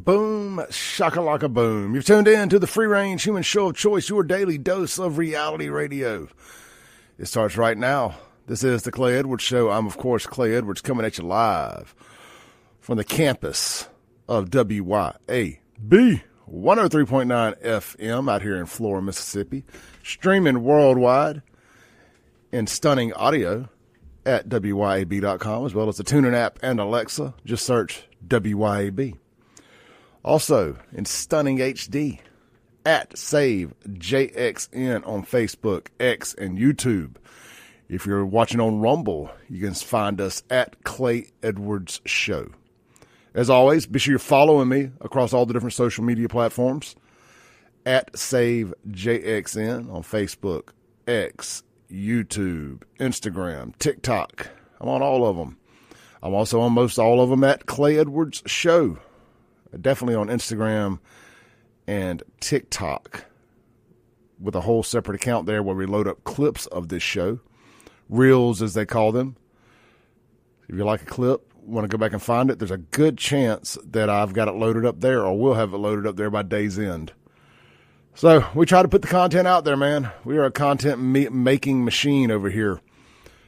Boom, shakalaka boom. You've tuned in to the free-range human show of choice, your daily dose of reality radio. It starts right now. This is the Clay Edwards Show. I'm, of course, Clay Edwards, coming at you live from the campus of WYAB 103.9 FM out here in Florida, Mississippi. Streaming worldwide in stunning audio at WYAB.com, as well as the TuneIn app and Alexa. Just search WYAB. Also, in stunning HD at SaveJXN on Facebook, X, and YouTube. If you're watching on Rumble, you can find us at Clay Edwards Show. As always, be sure you're following me across all the different social media platforms at SaveJXN on Facebook, X, YouTube, Instagram, TikTok. I'm on all of them. I'm also on most all of them at Clay Edwards Show. Definitely on Instagram and TikTok with a whole separate account there where we load up clips of this show. Reels, as they call them. If you like a clip, want to go back and find it, there's a good chance that I've got it loaded up there or will have it loaded up there by day's end. So we try to put the content out there, man. We are a content making machine over here.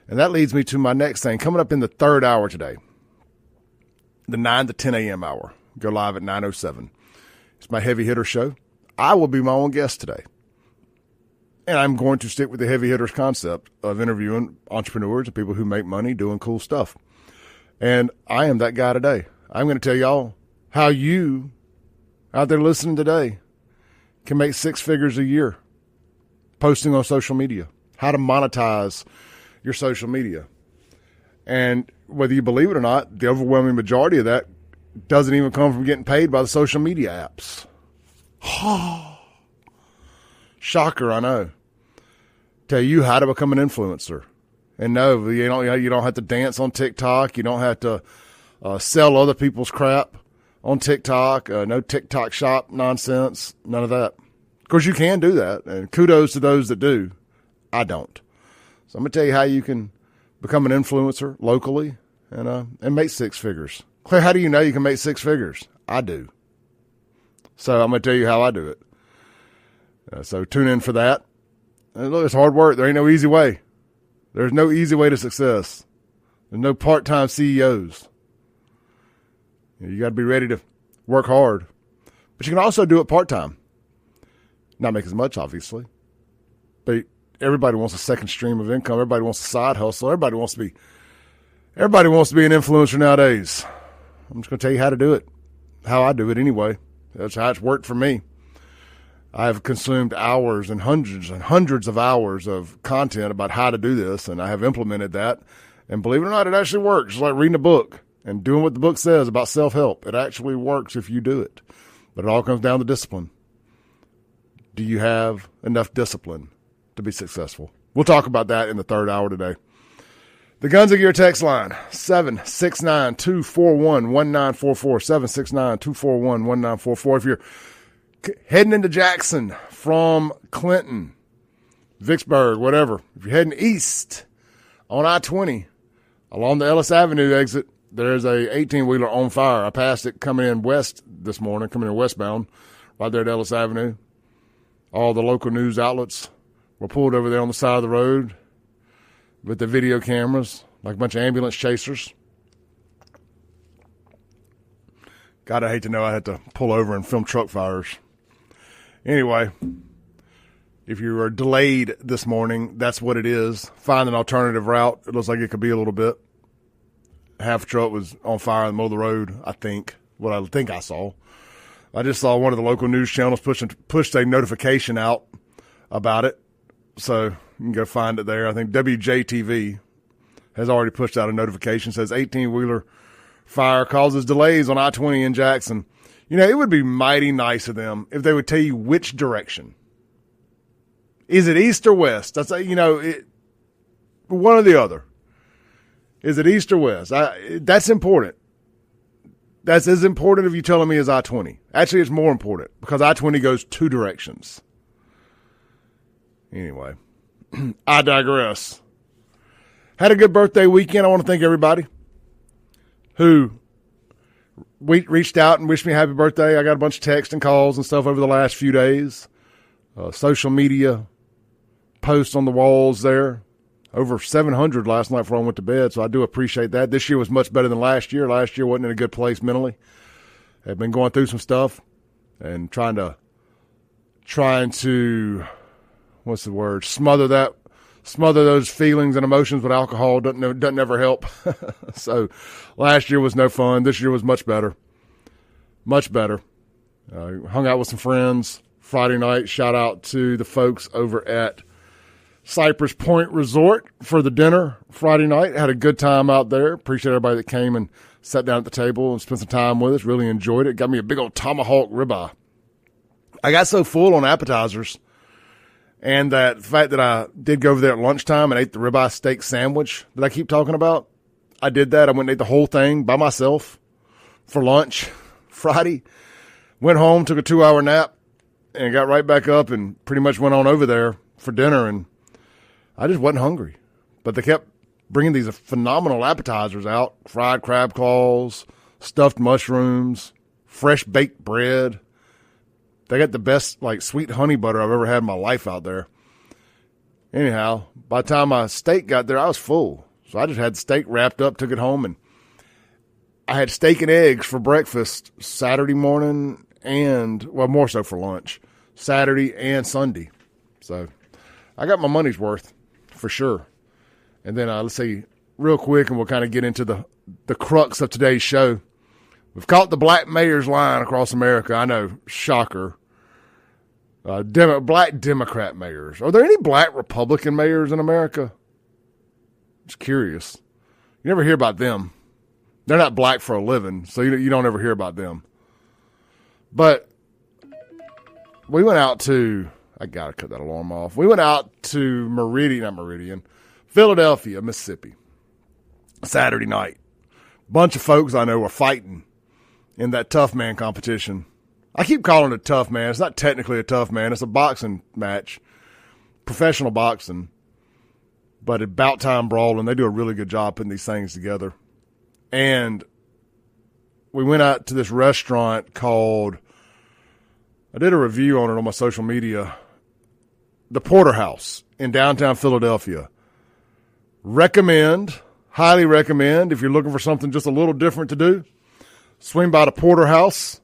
And that leads me to my next thing. Coming up in the third hour today, the 9 to 10 a.m. hour. Go live at 9:07. It's my heavy hitter show. I will be my own guest today. And I'm going to stick with the heavy hitters concept of interviewing entrepreneurs and people who make money doing cool stuff. And I am that guy today. I'm going to tell y'all how you out there listening today can make six figures a year posting on social media, how to monetize your social media. And whether you believe it or not, the overwhelming majority of that doesn't even come from getting paid by the social media apps. Shocker, I know. Tell you how to become an influencer. And no, you don't have to dance on TikTok. You don't have to sell other people's crap on TikTok. No TikTok shop nonsense. None of that. Of course, you can do that. And kudos to those that do. I don't. So I'm going to tell you how you can become an influencer locally and make six figures. Claire, how do you know you can make six figures? I do. So I'm going to tell you how I do it. So tune in for that. And look, it's hard work. There ain't no easy way. There's no easy way to success. There's no part-time CEOs. You got to be ready to work hard. But you can also do it part-time. Not make as much, obviously. But everybody wants a second stream of income. Everybody wants a side hustle. Everybody wants to be an influencer nowadays. I'm just going to tell you how to do it, how I do it anyway. That's how it's worked for me. I have consumed hours and hundreds of hours of content about how to do this, and I have implemented that. And believe it or not, it actually works. It's like reading a book and doing what the book says about self-help. It actually works if you do it. But it all comes down to discipline. Do you have enough discipline to be successful? We'll talk about that in the third hour today. The Guns of Gear text line, 769-241-1944, 769-241-1944. If you're heading into Jackson from Clinton, Vicksburg, whatever, if you're heading east on I-20 along the Ellis Avenue exit, there's a 18-wheeler on fire. I passed it coming in west this morning, coming in westbound, right there at Ellis Avenue. All the local news outlets were pulled over there on the side of the road with the video cameras, like a bunch of ambulance chasers. God, I hate to know I had to pull over and film truck fires. Anyway, if you are delayed this morning, that's what it is. Find an alternative route. It looks like it could be a little bit. Half a truck was on fire in the middle of the road, I think. What I think I saw. I just saw one of the local news channels pushed a notification out about it. So you can go find it there. I think WJTV has already pushed out a notification. Says 18-wheeler fire causes delays on I-20 in Jackson. You know, it would be mighty nice of them if they would tell you which direction. Is it east or west? That's, one or the other. Is it east or west? That's important. That's as important if you're telling me as I-20. Actually, it's more important because I-20 goes two directions. Anyway, I digress. Had a good birthday weekend. I want to thank everybody who reached out and wished me happy birthday. I got a bunch of texts and calls and stuff over the last few days. Social media posts on the walls there. Over 700 last night before I went to bed, so I do appreciate that. This year was much better than last year. Last year wasn't in a good place mentally. I've been going through some stuff and trying to what's the word? Smother those feelings and emotions with alcohol. Doesn't ever help. So last year was no fun. This year was much better. Much better. Hung out with some friends Friday night. Shout out to the folks over at Cypress Point Resort for the dinner Friday night. Had a good time out there. Appreciate everybody that came and sat down at the table and spent some time with us. Really enjoyed it. Got me a big old tomahawk ribeye. I got so full on appetizers and that fact that I did go over there at lunchtime and ate the ribeye steak sandwich that I keep talking about. I did that. I went and ate the whole thing by myself for lunch Friday. Went home, took a 2-hour nap, and got right back up and pretty much went on over there for dinner, and I just wasn't hungry. But they kept bringing these phenomenal appetizers out, fried crab claws, stuffed mushrooms, fresh baked bread. They got the best, like, sweet honey butter I've ever had in my life out there. Anyhow, by the time my steak got there, I was full. So I just had steak wrapped up, took it home, and I had steak and eggs for breakfast Saturday morning and, well, more so for lunch, Saturday and Sunday. So I got my money's worth for sure. And then let's see, real quick, and we'll kind of get into the crux of today's show. We've caught the black mayor's line across America. I know, shocker. Black Democrat mayors. Are there any black Republican mayors in America? Just curious. You never hear about them. They're not black for a living, so you don't ever hear about them. But we went out to, I got to cut that alarm off. We went out to Philadelphia, Mississippi, Saturday night. Bunch of folks I know were fighting in that tough man competition. I keep calling it a tough man. It's not technically a tough man. It's a boxing match, professional boxing. But at Bout Time Brawling, they do a really good job putting these things together. And we went out to this restaurant called, I did a review on it on my social media, the Porterhouse in downtown Philadelphia. Highly recommend, if you're looking for something just a little different to do, swing by the Porterhouse.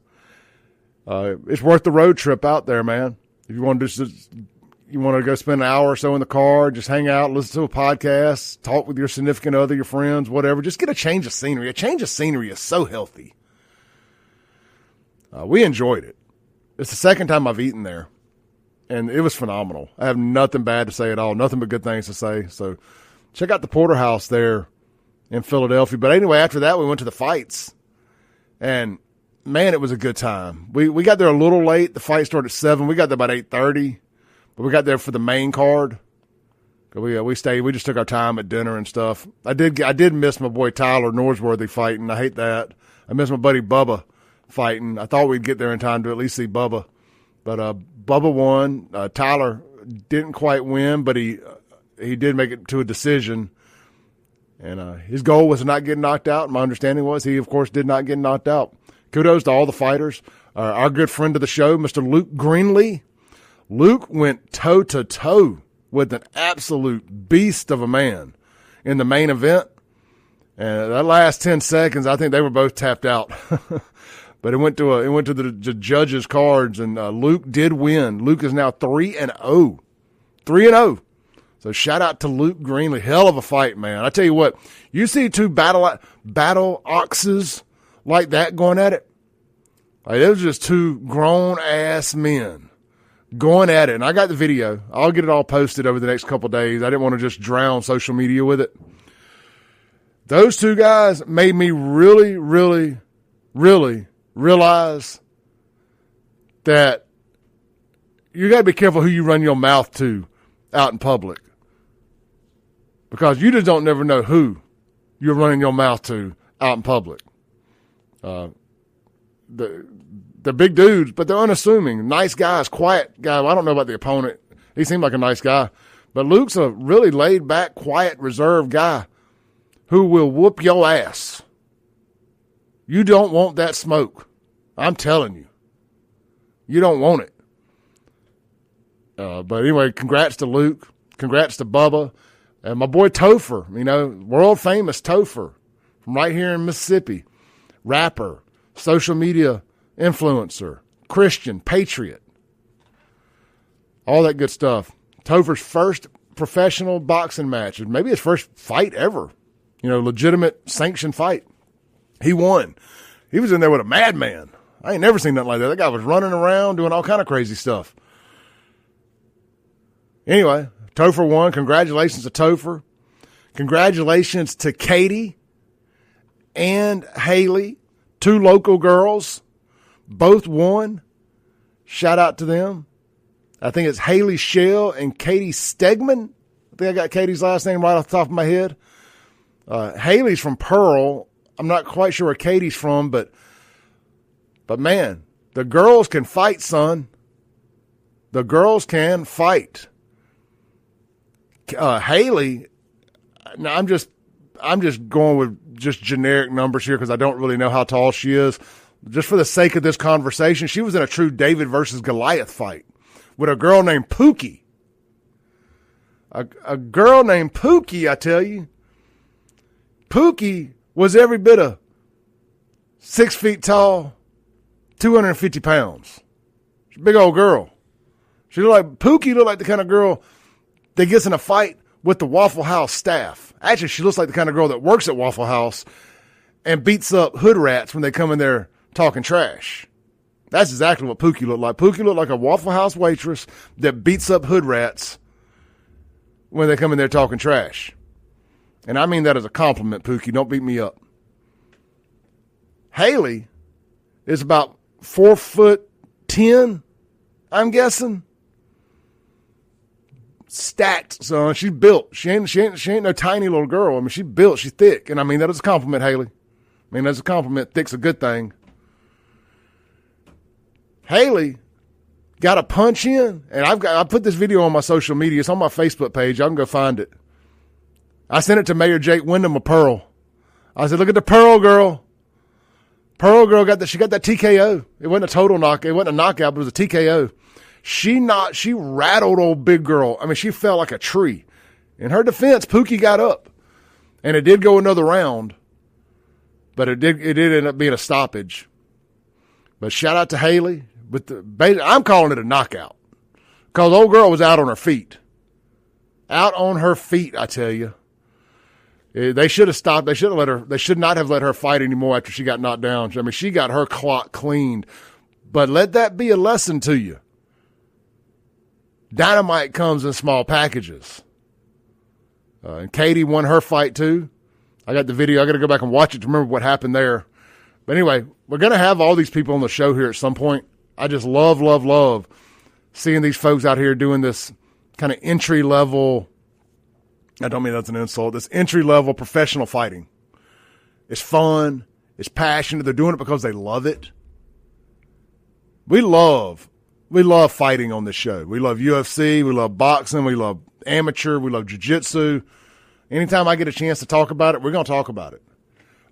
It's worth the road trip out there, man. If you want to go spend an hour or so in the car, just hang out, listen to a podcast, talk with your significant other, your friends, whatever. Just get a change of scenery. A change of scenery is so healthy. We enjoyed it. It's the second time I've eaten there, and it was phenomenal. I have nothing bad to say at all, nothing but good things to say. So check out the Porterhouse there in Philadelphia. But anyway, after that, we went to the fights, and man, it was a good time. We got there a little late. The fight started at 7. We got there about 8:30, but we got there for the main card. We stayed. We just took our time at dinner and stuff. I did miss my boy Tyler Norsworthy fighting. I hate that. I miss my buddy Bubba fighting. I thought we'd get there in time to at least see Bubba, but Bubba won. Tyler didn't quite win, but he did make it to a decision. And his goal was to not get knocked out. My understanding was he, of course, did not get knocked out. Kudos to all the fighters. Our good friend of the show, Mr. Luke Greenlee. Luke went toe-to-toe with an absolute beast of a man in the main event. And that last 10 seconds, I think they were both tapped out. But it went to the judges' cards, and Luke did win. Luke is now 3-0. 3-0. So shout out to Luke Greenlee. Hell of a fight, man. I tell you what, you see two battle oxes like that going at it. Like, it was just two grown-ass men going at it. And I got the video. I'll get it all posted over the next couple of days. I didn't want to just drown social media with it. Those two guys made me really, really, really realize that you got to be careful who you run your mouth to out in public, because you just don't never know who you're running your mouth to out in public. They're big dudes, but they're unassuming, nice guys, quiet guy. Well, I don't know about the opponent. He seemed like a nice guy, but Luke's a really laid back, quiet, reserved guy who will whoop your ass. You don't want that smoke. I'm telling you. You don't want it. But anyway, congrats to Luke. Congrats to Bubba. And my boy Topher, world famous Topher from right here in Mississippi. Rapper, social media influencer, Christian, patriot. All that good stuff. Topher's first professional boxing match. Maybe his first fight ever. Legitimate sanctioned fight. He won. He was in there with a madman. I ain't never seen nothing like that. That guy was running around doing all kind of crazy stuff. Anyway, Topher won. Congratulations to Topher. Congratulations to Katy and Hailey, 2 local girls. Both won. Shout out to them. I think it's Hailey Schell and Katy Stegeman. I think I got Katy's last name right off the top of my head. Hailey's from Pearl. I'm not quite sure where Katy's from, but man, the girls can fight, son. The girls can fight. Hailey, now I'm just going with just generic numbers here because I don't really know how tall she is. Just for the sake of this conversation, she was in a true David versus Goliath fight with a girl named Pookie. A girl named Pookie, I tell you. Pookie was every bit of 6 feet tall, 250 pounds. She's a big old girl. Pookie looked like the kind of girl that gets in a fight with the Waffle House staff. Actually, she looks like the kind of girl that works at Waffle House and beats up hood rats when they come in there talking trash. That's exactly what Pookie looked like. Pookie looked like a Waffle House waitress that beats up hood rats when they come in there talking trash. And I mean that as a compliment, Pookie. Don't beat me up. Hailey is about 4'10", I'm guessing. Stacked, son. She's built. She ain't no tiny little girl. I mean, she's built. She's thick. And I mean that is a compliment, Hailey. I mean, that's a compliment. Thick's a good thing. Hailey got a punch in, and I put this video on my social media. It's on my Facebook page. Y'all can go find it. I sent it to Mayor Jake Wyndham of Pearl. I said, look at the Pearl girl. Pearl girl she got that TKO. It wasn't a total knockout. It wasn't a knockout, but it was a TKO. She rattled old big girl. I mean, she fell like a tree. In her defense, Pookie got up. And it did go another round. But it did end up being a stoppage. But shout out to Hailey. I'm calling it a knockout. Because old girl was out on her feet. Out on her feet, I tell you. They should have stopped. They should not have let her fight anymore after she got knocked down. I mean, she got her clock cleaned. But let that be a lesson to you. Dynamite comes in small packages. And Katy won her fight too. I got the video. I got to go back and watch it to remember what happened there. But anyway, we're going to have all these people on the show here at some point. I just love seeing these folks out here doing this kind of entry level. I don't mean that's an insult. This entry level professional fighting. It's fun. It's passionate. They're doing it because they love it. We love fighting on this show. We love UFC. We love boxing. We love amateur. We love jiu-jitsu. Anytime I get a chance to talk about it, we're going to talk about it.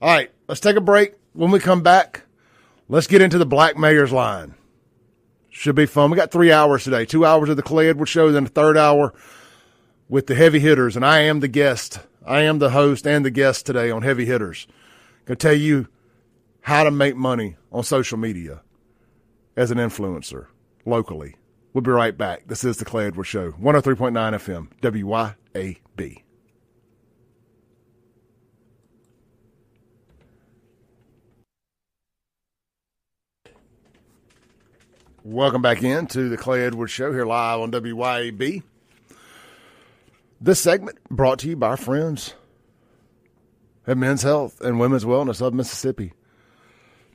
All right, let's take a break. When we come back, let's get into the Black Mayor's line. Should be fun. We got 3 hours today. 2 hours of the Clay Edwards Show, then the third hour with the heavy hitters. And I am the guest. I am the host and the guest today on Heavy Hitters. Going to tell you how to make money on social media as an influencer locally. We'll be right back. This is the Clay Edwards Show, 103.9 FM, WYAB. Welcome back in to the Clay Edwards Show here live on WYAB. This segment brought to you by our friends at Men's Health and Women's Wellness of Mississippi.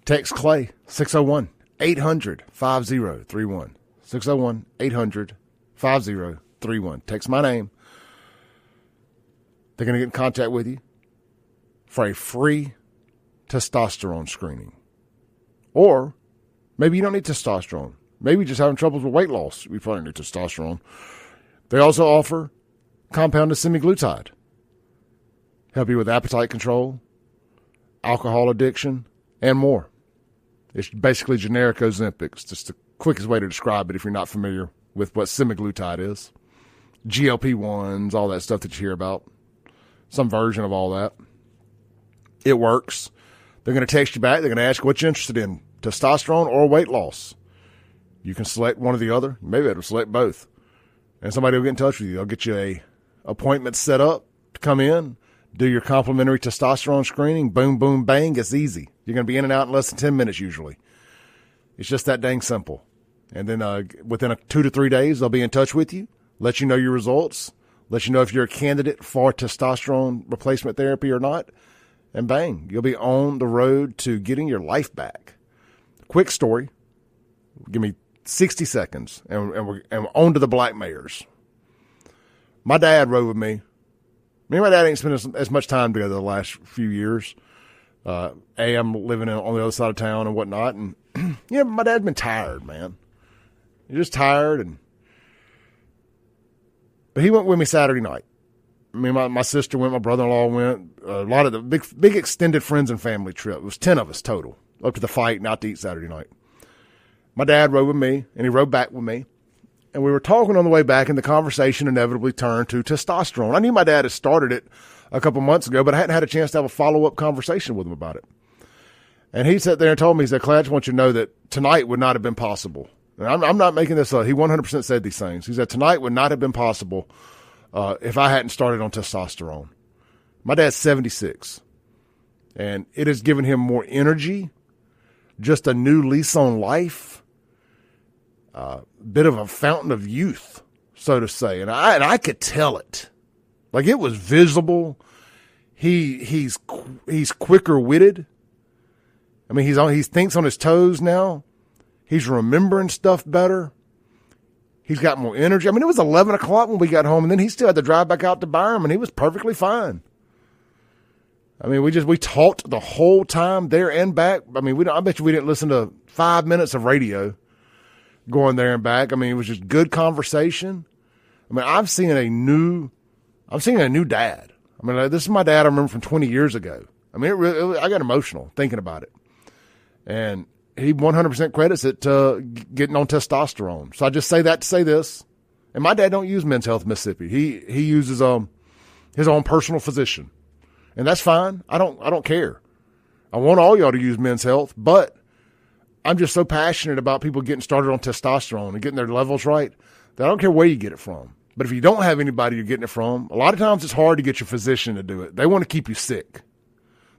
Text Clay 601-800-5031. 601-800-5031. Text my name. They're going to get in contact with you for a free testosterone screening. Or maybe you don't need testosterone. Maybe you're just having troubles with weight loss. We probably need testosterone. They also offer compounded semaglutide. Help you with appetite control, alcohol addiction, and more. It's basically generic Ozempic. It's just the quickest way to describe it if you're not familiar with what semaglutide is. GLP-1s, all that stuff that you hear about. Some version of all that. It works. They're going to text you back. They're going to ask you what you're interested in, testosterone or weight loss. You can select one or the other. Maybe it'll select both. And somebody will get in touch with you. They'll get you a appointment set up to come in, do your complimentary testosterone screening. Boom, boom, bang. It's easy. You're going to be in and out in less than 10 minutes usually. It's just that dang simple. And then within 2 to 3 days, they'll be in touch with you, let you know your results, let you know if you're a candidate for testosterone replacement therapy or not. And bang, you'll be on the road to getting your life back. Quick story. Give me 60 seconds, and we're on to the black mares. My dad rode with me. Me and my dad ain't spent as much time together the last few years. I'm living on the other side of town and whatnot. And, my dad's been tired, man. He's just tired. But he went with me Saturday night. Me and my sister went, my brother-in-law went. A lot of the big extended friends and family trip. It was 10 of us total, up to the fight and out to eat Saturday night. My dad rode with me, and he rode back with me. And we were talking on the way back, and the conversation inevitably turned to testosterone. I knew my dad had started it a couple months ago, but I hadn't had a chance to have a follow-up conversation with him about it. And he sat there and told me, he said, Clay, I just want you to know that tonight would not have been possible. And I'm not making this up. He 100% said these things. He said, tonight would not have been possible if I hadn't started on testosterone. My dad's 76, and it has given him more energy, just a new lease on life, bit of a fountain of youth, so to say. And I could tell it. Like, it was visible. He's quicker witted. I mean, he thinks on his toes now. He's remembering stuff better. He's got more energy. I mean, it was 11 o'clock when we got home, and then he still had to drive back out to Byram, and he was perfectly fine. I mean, we talked the whole time there and back. I mean, I bet you we didn't listen to 5 minutes of radio going there and back. I mean, it was just good conversation. I mean, I'm seeing a new dad. I mean, this is my dad I remember from 20 years ago. I mean, I got emotional thinking about it. And he 100% credits it to getting on testosterone. So I just say that to say this. And my dad don't use Men's Health Mississippi. He uses his own personal physician. And that's fine. I don't care. I want all y'all to use Men's Health, but I'm just so passionate about people getting started on testosterone and getting their levels right that I don't care where you get it from. But if you don't have anybody you're getting it from, a lot of times it's hard to get your physician to do it. They want to keep you sick.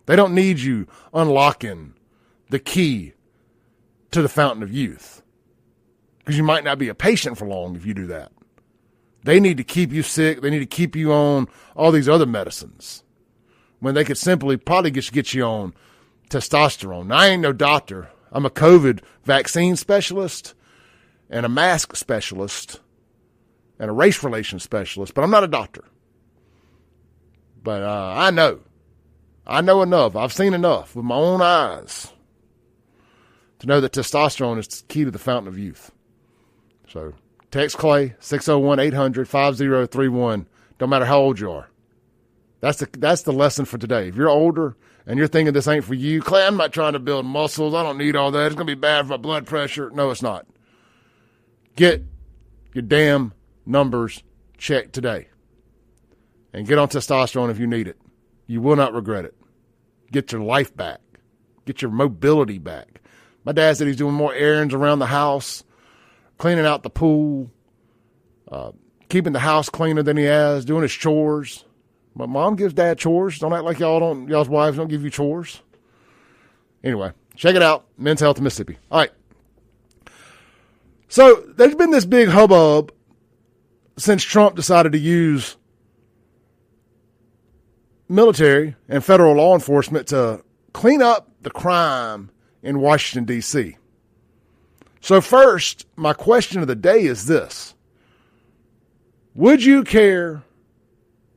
They don't need you unlocking the key to the fountain of youth, because you might not be a patient for long if you do that. They need to keep you sick. They need to keep you on all these other medicines when they could simply probably just get you on testosterone. Now, I ain't no doctor. I'm a COVID vaccine specialist and a mask specialist and a race relations specialist, but I'm not a doctor. But I know enough. I've seen enough with my own eyes to know that testosterone is the key to the fountain of youth. So text Clay, 601-800-5031. Don't matter how old you are. That's the lesson for today. If you're older and you're thinking this ain't for you, Clay, I'm not trying to build muscles. I don't need all that. It's going to be bad for my blood pressure. No, it's not. Get your damn numbers checked today. And get on testosterone if you need it. You will not regret it. Get your life back. Get your mobility back. My dad said he's doing more errands around the house, cleaning out the pool, keeping the house cleaner than he has, doing his chores. But mom gives dad chores. Don't act like y'all's wives don't give you chores. Anyway, check it out. Men's Health of Mississippi. All right. So there's been this big hubbub since Trump decided to use military and federal law enforcement to clean up the crime in Washington, D.C. So first, my question of the day is this. Would you care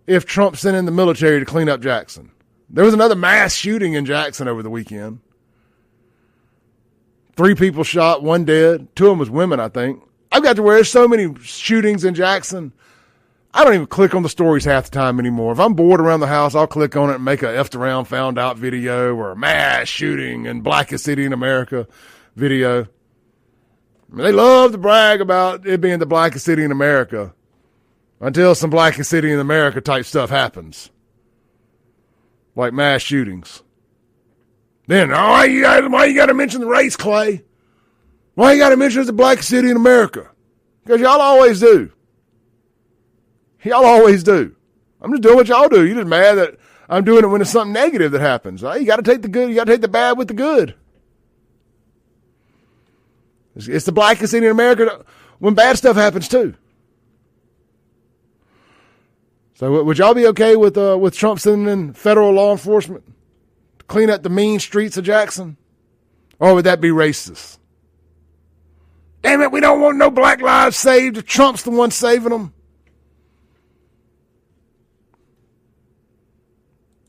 if Trump sent in the military to clean up Jackson? There was another mass shooting in Jackson over the weekend. 3 people shot, 1 dead. 2 of them was women, I think. I've got to where there's so many shootings in Jackson. I don't even click on the stories half the time anymore. If I'm bored around the house, I'll click on it and make a effed around found out video or a mass shooting in blackest city in America video. I mean, they love to brag about it being the blackest city in America until some blackest city in America type stuff happens. Like mass shootings. Then, why you got to mention the race, Clay? Why you got to mention it's the blackest city in America? Because y'all always do. Y'all always do. I'm just doing what y'all do. You're just mad that I'm doing it when it's something negative that happens. You got to take the good. You got to take the bad with the good. It's the blackest city in America when bad stuff happens too. So would y'all be okay with Trump sending in federal law enforcement to clean up the mean streets of Jackson? Or would that be racist? Damn it, we don't want no black lives saved if Trump's the one saving them.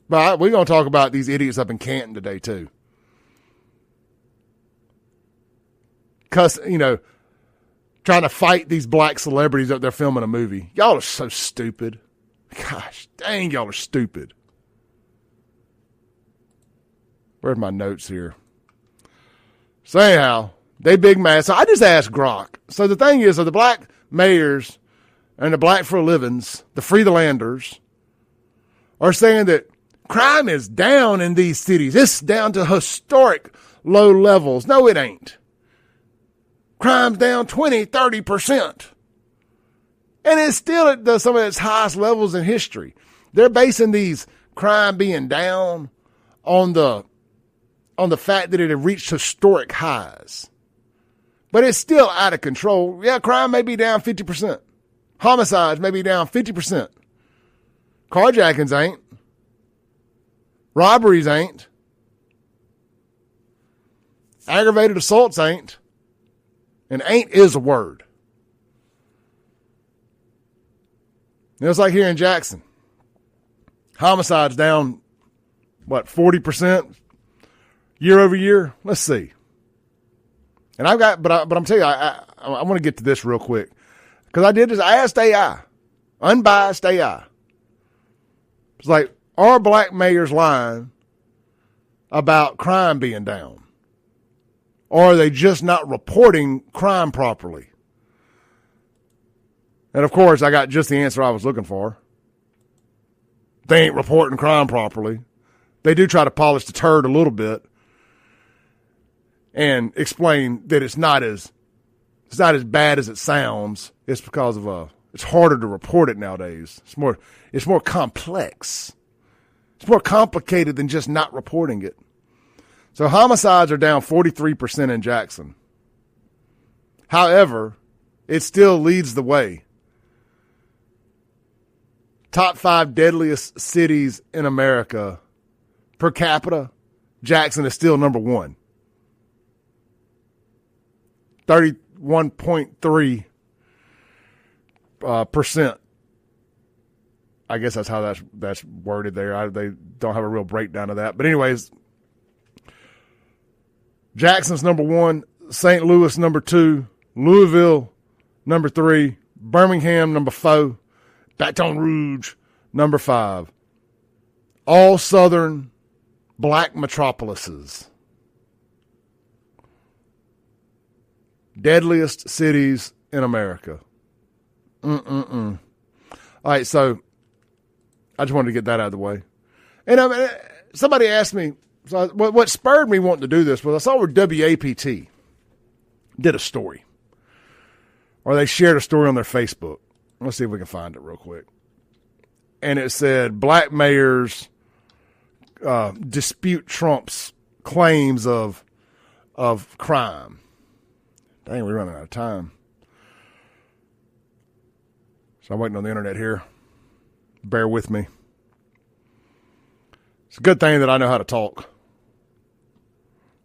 But we're going to talk about these idiots up in Canton today, too. Trying to fight these black celebrities up there filming a movie. Y'all are so stupid. Gosh, dang, y'all are stupid. Where's my notes here? So anyhow, they big mad. So I just asked Grok. So the thing is, the black mayors and the black for a livings, the free the landers, are saying that crime is down in these cities. It's down to historic low levels. No, it ain't. Crime's down 20, 30%. And it's still at some of its highest levels in history. They're basing these crime being down on the fact that it had reached historic highs. But it's still out of control. Yeah, crime may be down 50%. Homicides may be down 50%. Carjackings ain't. Robberies ain't. Aggravated assaults ain't. And ain't is a word. It's like here in Jackson. Homicides down, 40% year over year? Let's see. And I'm telling you, I want to get to this real quick. Because I asked AI. Unbiased AI. It's like, are black mayors lying about crime being down? Or are they just not reporting crime properly? And of course, I got just the answer I was looking for. They ain't reporting crime properly. They do try to polish the turd a little bit and explain that it's not as bad as it sounds. It's because of it's harder to report it nowadays. It's more complex. It's more complicated than just not reporting it. So homicides are down 43% in Jackson. However, it still leads the way. Top 5 deadliest cities in America per capita, Jackson is still number 1. 31.3 percent. I guess that's how that's worded there. They don't have a real breakdown of that. But anyways, Jackson's number 1, St. Louis number 2, Louisville number 3, Birmingham number 4, Baton Rouge number 5. All southern black metropolises. Deadliest cities in America. All right, so I just wanted to get that out of the way. And somebody asked me, so what spurred me wanting to do this was I saw where WAPT did a story. Or they shared a story on their Facebook. Let's see if we can find it real quick. And it said, black mayors dispute Trump's claims of crime. Dang, we're running out of time. So I'm waiting on the internet here. Bear with me. It's a good thing that I know how to talk.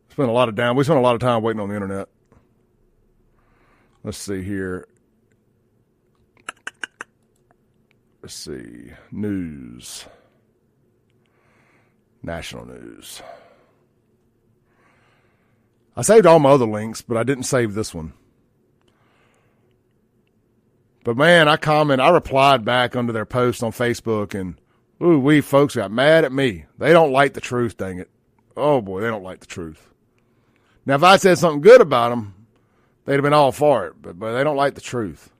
We spent a lot of time waiting on the internet. Let's see here. Let's see. News. National news. I saved all my other links, but I didn't save this one. But, man, I replied back under their post on Facebook, and, we folks got mad at me. They don't like the truth, dang it. Oh, boy, they don't like the truth. Now, if I said something good about them, they'd have been all for it, but they don't like the truth.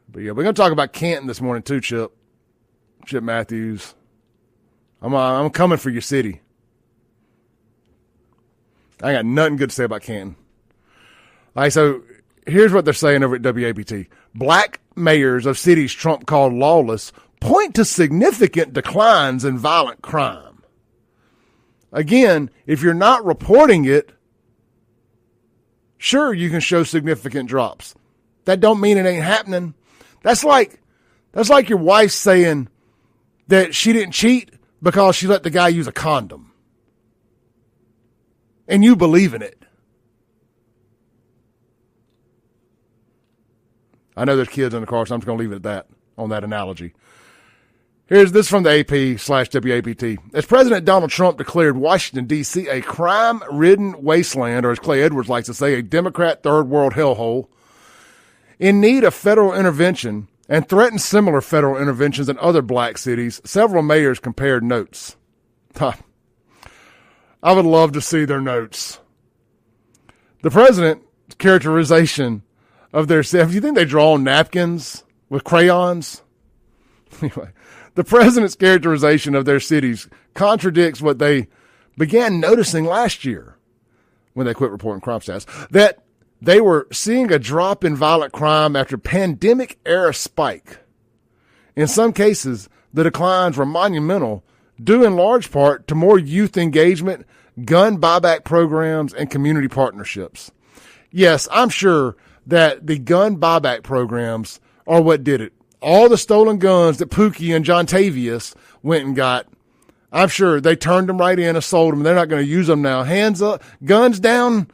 But, yeah, we're going to talk about Canton this morning, too, Chip Matthews. I'm coming for your city. I ain't got nothing good to say about Canton. All right, so here's what they're saying over at WABT. Black mayors of cities Trump called lawless point to significant declines in violent crime. Again, if you're not reporting it, sure, you can show significant drops. That don't mean it ain't happening. That's like your wife saying that she didn't cheat because she let the guy use a condom. And you believe in it. I know there's kids in the car, so I'm just going to leave it at that, on that analogy. Here's this from the AP/WAPT. As President Donald Trump declared Washington, D.C. a crime-ridden wasteland, or as Clay Edwards likes to say, a Democrat third world hellhole, in need of federal intervention and threatened similar federal interventions in other black cities, several mayors compared notes. I would love to see their notes. The president's characterization of their cities, do you think they draw on napkins with crayons? Anyway, the president's characterization of their cities contradicts what they began noticing last year when they quit reporting crime stats, that they were seeing a drop in violent crime after pandemic-era spike. In some cases, the declines were monumental, due in large part to more youth engagement, gun buyback programs, and community partnerships. Yes, I'm sure that the gun buyback programs are what did it. All the stolen guns that Pookie and John Tavius went and got, I'm sure they turned them right in and sold them. They're not going to use them now. Hands up, guns down,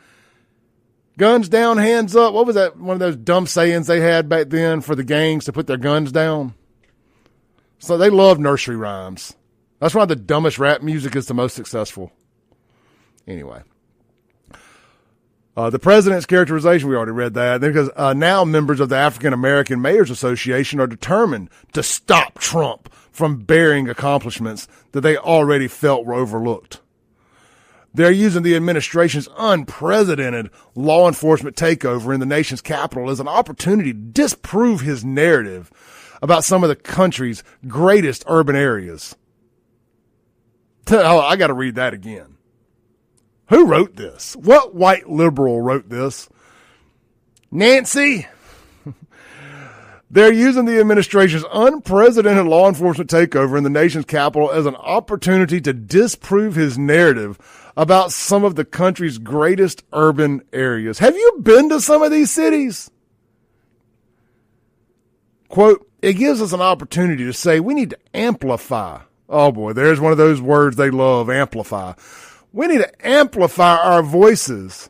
hands up. What was that? One of those dumb sayings they had back then for the gangs to put their guns down. So they love nursery rhymes. That's why the dumbest rap music is the most successful. Anyway. The president's characterization, we already read that, because now members of the African American Mayors Association are determined to stop Trump from burying accomplishments that they already felt were overlooked. They're using the administration's unprecedented law enforcement takeover in the nation's capital as an opportunity to disprove his narrative about some of the country's greatest urban areas. Oh, I got to read that again. Who wrote this? What white liberal wrote this? Nancy? They're using the administration's unprecedented law enforcement takeover in the nation's capital as an opportunity to disprove his narrative about some of the country's greatest urban areas. Have you been to some of these cities? Quote, it gives us an opportunity to say we need to amplify. Oh boy, there's one of those words they love, amplify. We need to amplify our voices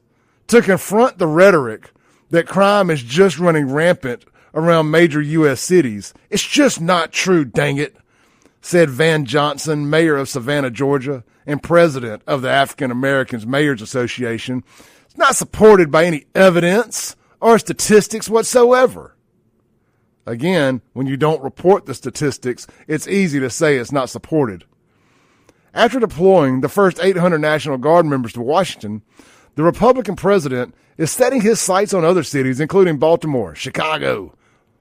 to confront the rhetoric that crime is just running rampant around major U.S. cities. It's just not true, dang it, said Van Johnson, mayor of Savannah, Georgia, and president of the African Americans Mayors Association. It's not supported by any evidence or statistics whatsoever. Again, when you don't report the statistics, it's easy to say it's not supported. After deploying the first 800 National Guard members to Washington, the Republican president is setting his sights on other cities, including Baltimore, Chicago,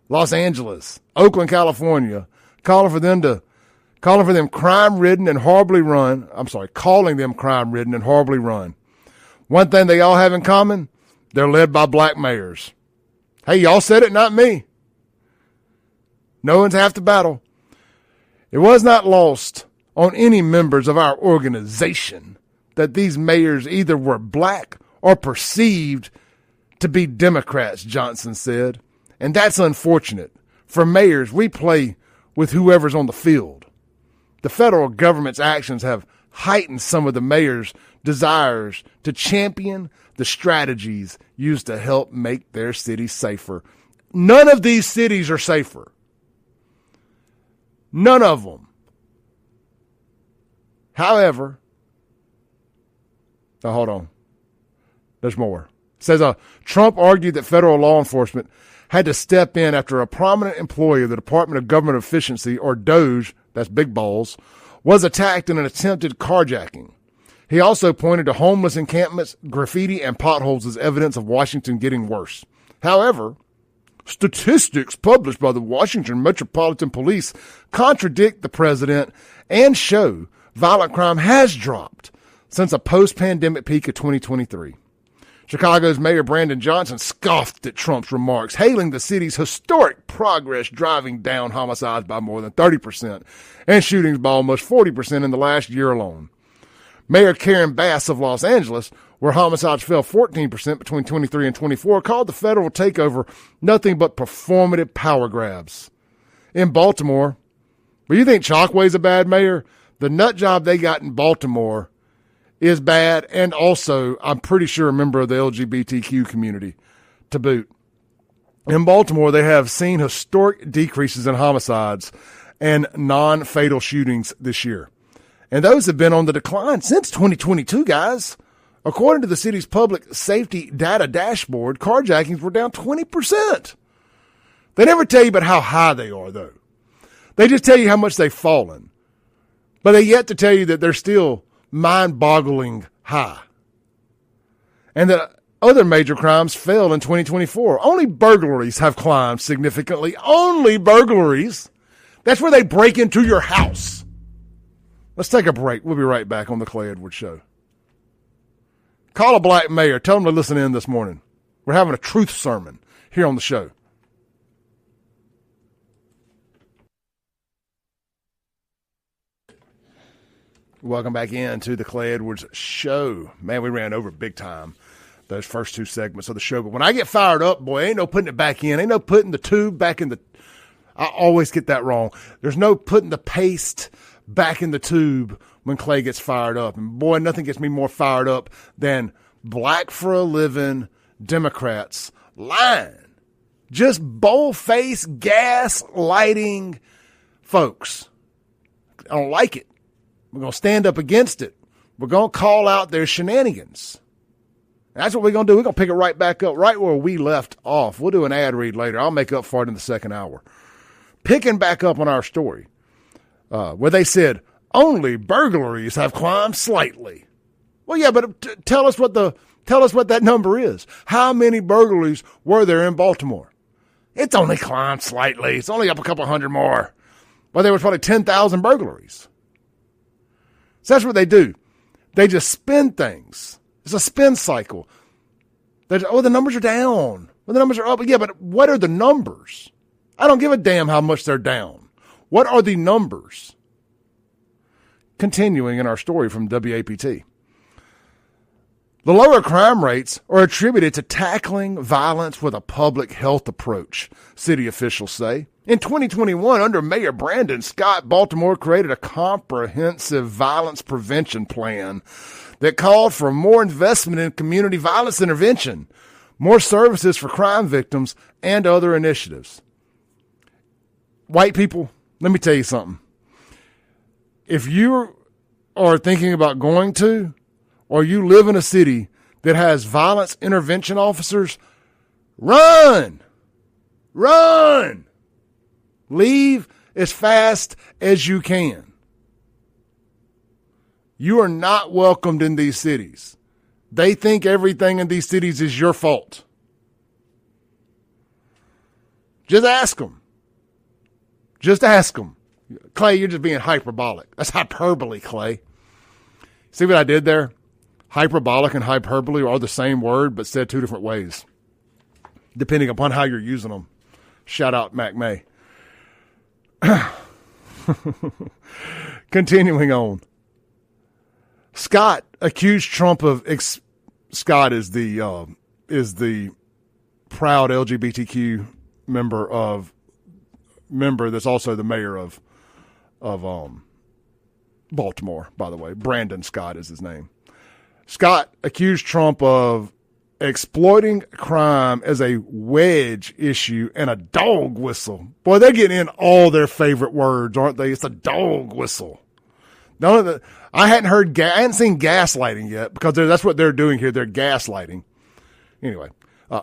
Los Angeles, Oakland, California, calling them crime-ridden and horribly run. Calling them crime-ridden and horribly run. One thing they all have in common, they're led by black mayors. Hey, y'all said it, not me. No one's half the battle. It was not lost on any members of our organization that these mayors either were black or perceived to be Democrats, Johnson said. And that's unfortunate. For mayors, we play with whoever's on the field. The federal government's actions have heightened some of the mayors' desires to champion the strategies used to help make their cities safer. None of these cities are safer. None of them. However, hold on. There's more. says Trump argued that federal law enforcement had to step in after a prominent employee of the Department of Government Efficiency, or DOGE, that's big balls, was attacked in an attempted carjacking. He also pointed to homeless encampments, graffiti, and potholes as evidence of Washington getting worse. However, statistics published by the Washington Metropolitan Police contradict the president and show violent crime has dropped since a post-pandemic peak of 2023. Chicago's Mayor Brandon Johnson scoffed at Trump's remarks, hailing the city's historic progress driving down homicides by more than 30% and shootings by almost 40% in the last year alone. Mayor Karen Bass of Los Angeles, where homicides fell 14% between 23 and 24, called the federal takeover nothing but performative power grabs. In Baltimore, but you think Chokwe's a bad mayor? The nut job they got in Baltimore is bad, and also, I'm pretty sure, a member of the LGBTQ community to boot. In Baltimore, they have seen historic decreases in homicides and non-fatal shootings this year. And those have been on the decline since 2022, guys. According to the city's public safety data dashboard, carjackings were down 20%. They never tell you about how high they are, though. They just tell you how much they've fallen. But they yet to tell you that they're still mind-boggling high. And that other major crimes fell in 2024. Only burglaries have climbed significantly. Only burglaries. That's where they break into your house. Let's take a break. We'll be right back on the Clay Edwards Show. Call a black mayor. Tell them to listen in this morning. We're having a truth sermon here on the show. Welcome back into the Clay Edwards Show. Man, we ran over big time those first two segments of the show. But when I get fired up, boy, ain't no putting it back in. Ain't no putting the tube back in the... I always get that wrong. There's no putting the paste back in the tube when Clay gets fired up. And boy, nothing gets me more fired up than black for a living Democrats lying. Just bold-faced gas-lighting folks. I don't like it. We're going to stand up against it. We're going to call out their shenanigans. That's what we're going to do. We're going to pick it right back up, right where we left off. We'll do an ad read later. I'll make up for it in the second hour. Picking back up on our story, where they said, only burglaries have climbed slightly. Well, yeah, but tell us what that number is. How many burglaries were there in Baltimore? It's only climbed slightly. It's only up a couple hundred more. Well, there was probably 10,000 burglaries. So that's what they do. They just spin things. It's a spin cycle. The numbers are down. Well, the numbers are up. Yeah, but what are the numbers? I don't give a damn how much they're down. What are the numbers? Continuing in our story from WAPT. The lower crime rates are attributed to tackling violence with a public health approach, city officials say. In 2021, under Mayor Brandon Scott, Baltimore created a comprehensive violence prevention plan that called for more investment in community violence intervention, more services for crime victims, and other initiatives. White people, let me tell you something. If you are thinking about going to, or you live in a city that has violence intervention officers, run. Leave as fast as you can. You are not welcomed in these cities. They think everything in these cities is your fault. Just ask them. Clay, you're just being hyperbolic. That's hyperbole, Clay. See what I did there? Hyperbolic and hyperbole are the same word, but said two different ways, depending upon how you're using them. Shout out Mac May. Continuing on. Scott accused Trump of Scott is the proud LGBTQ member that's also the mayor of Baltimore, by the way. Brandon Scott is his name. Scott accused Trump of exploiting crime as a wedge issue and a dog whistle. Boy, they're getting in all their favorite words, aren't they? It's a dog whistle. I hadn't seen gaslighting yet, because that's what they're doing here. They're gaslighting. Anyway,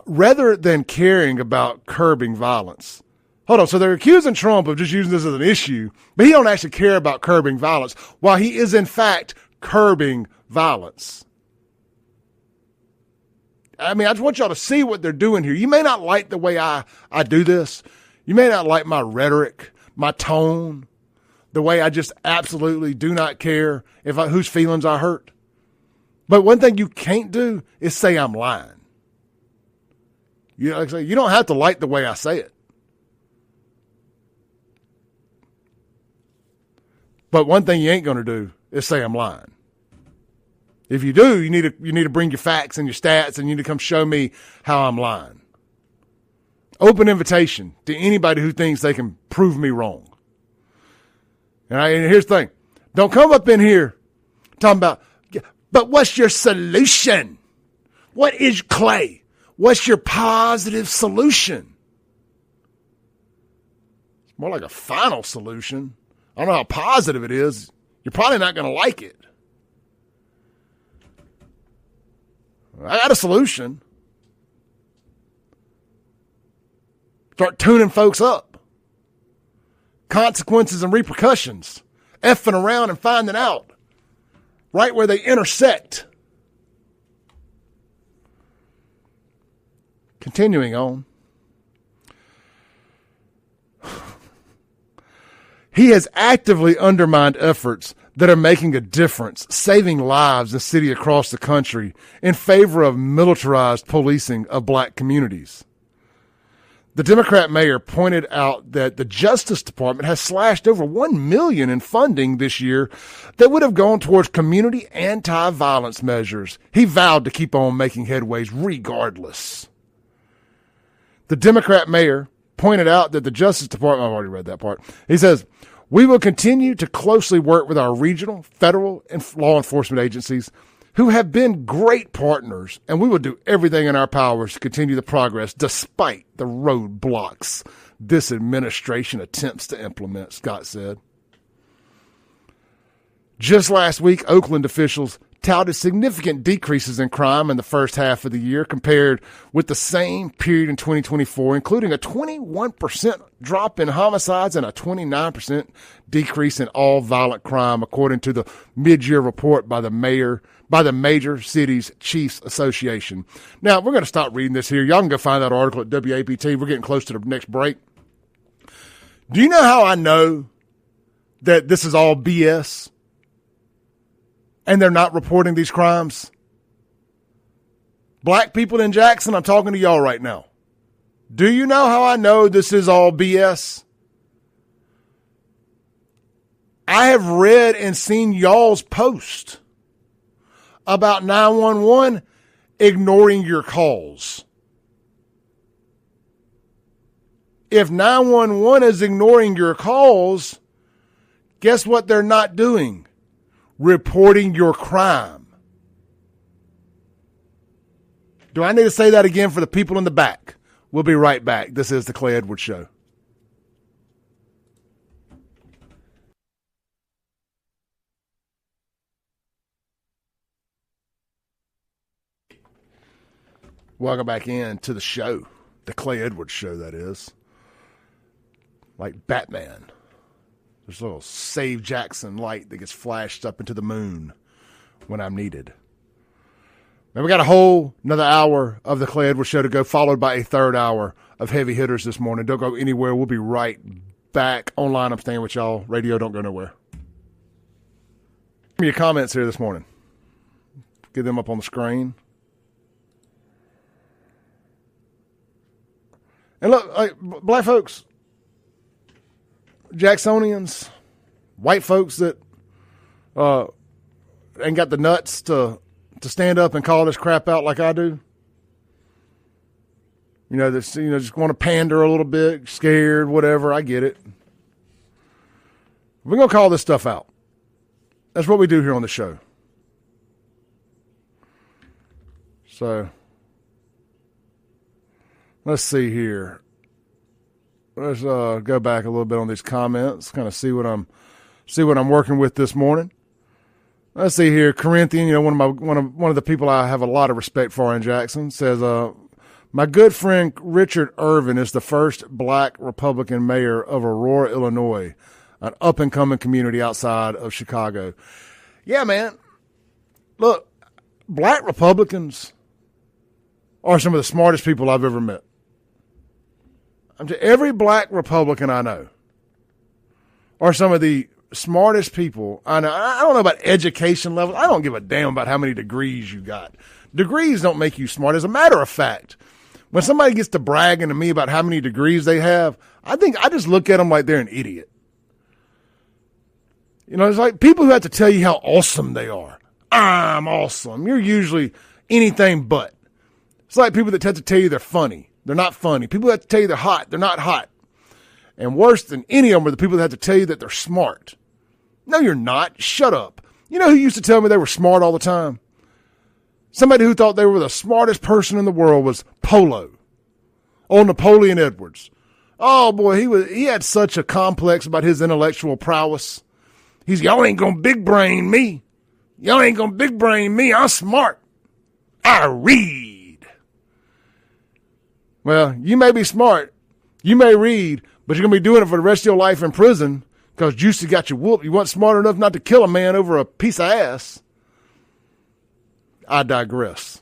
rather than caring about curbing violence. Hold on, so they're accusing Trump of just using this as an issue, but he don't actually care about curbing violence, while he is in fact curbing violence. I mean, I just want y'all to see what they're doing here. You may not like the way I do this. You may not like my rhetoric, my tone, the way I just absolutely do not care whose feelings I hurt. But one thing you can't do is say I'm lying. You don't have to like the way I say it. But one thing you ain't going to do is say I'm lying. If you do, you need to bring your facts and your stats, and you need to come show me how I'm lying. Open invitation to anybody who thinks they can prove me wrong. And here's the thing. Don't come up in here talking about, but what's your solution? What is Clay? What's your positive solution? It's more like a final solution. I don't know how positive it is. You're probably not going to like it. I got a solution. Start tuning folks up. Consequences and repercussions. Effing around and finding out. Right where they intersect. Continuing on. He has actively undermined efforts that are making a difference, saving lives in cities across the country in favor of militarized policing of black communities. The Democrat mayor pointed out that the Justice Department has slashed over $1 million in funding this year that would have gone towards community anti-violence measures. He vowed to keep on making headways regardless. The Democrat mayor pointed out that the Justice Department, I've already read that part. He says, we will continue to closely work with our regional, federal, and law enforcement agencies who have been great partners, and we will do everything in our powers to continue the progress despite the roadblocks this administration attempts to implement, Scott said. Just last week, Oakland officials touted significant decreases in crime in the first half of the year compared with the same period in 2024, including a 21% drop in homicides and a 29% decrease in all violent crime, according to the mid-year report by the Major Cities Chiefs Association. Now, we're going to stop reading this here. Y'all can go find that article at WAPT. We're getting close to the next break. Do you know how I know that this is all BS? And they're not reporting these crimes? Black people in Jackson, I'm talking to y'all right now. Do you know how I know this is all BS? I have read and seen y'all's post about 911 ignoring your calls. If 911 is ignoring your calls, guess what they're not doing? Reporting your crime. Do I need to say that again for the people in the back? We'll be right back. This is the Clay Edwards Show. Welcome back in to the show. The Clay Edwards Show, that is. Like Batman. There's a little Save Jackson light that gets flashed up into the moon when I'm needed. Now we got a whole another hour of the Clay Edwards Show to go, followed by a third hour of heavy hitters this morning. Don't go anywhere. We'll be right back online. I'm staying with y'all. Radio, don't go nowhere. Give me your comments here this morning. Get them up on the screen. And look, like, black folks, Jacksonians, white folks that ain't got the nuts to stand up and call this crap out like I do. Just want to pander a little bit, scared, whatever. I get it. We're going to call this stuff out. That's what we do here on the show. So, let's see here. Let's go back a little bit on these comments, kind of see what I'm working with this morning. Let's see here. Corinthian, one of the people I have a lot of respect for in Jackson, says, my good friend Richard Irvin is the first black Republican mayor of Aurora, Illinois, an up-and-coming community outside of Chicago. Yeah, man. Look, black Republicans are some of the smartest people I've ever met. Every black Republican I know are some of the smartest people I know. I don't know about education levels. I don't give a damn about how many degrees you got. Degrees don't make you smart. As a matter of fact, when somebody gets to bragging to me about how many degrees they have, I just look at them like they're an idiot. It's like people who have to tell you how awesome they are. I'm awesome. You're usually anything but. It's like people that have to tell you they're funny. They're not funny. People who have to tell you they're hot. They're not hot. And worse than any of them are the people that have to tell you that they're smart. No, you're not. Shut up. You know who used to tell me they were smart all the time? Somebody who thought they were the smartest person in the world was Polo. Old Napoleon Edwards. Oh boy, he had such a complex about his intellectual prowess. Y'all ain't gonna big brain me. Y'all ain't gonna big brain me. I'm smart. I read. Well, you may be smart. You may read, but you're gonna be doing it for the rest of your life in prison because Juicy got you whooped. You weren't smart enough not to kill a man over a piece of ass. I digress.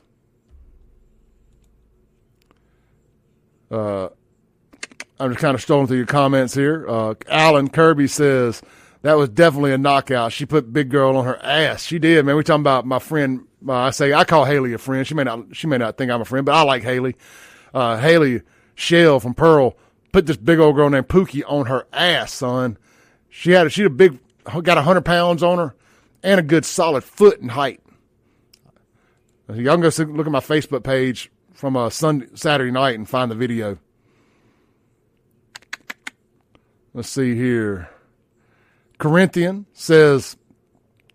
I'm just kind of strolling through your comments here. Alan Kirby says, that was definitely a knockout. She put big girl on her ass. She did, man. We're talking about my friend. I call Hailey a friend. She may not think I'm a friend, but I like Hailey. Hailey Schell from Pearl put this big old girl named Pookie on her ass, son. She got 100 pounds on her and a good solid foot in height. Y'all can go look at my Facebook page from Saturday night and find the video. Let's see here. Corinthian says,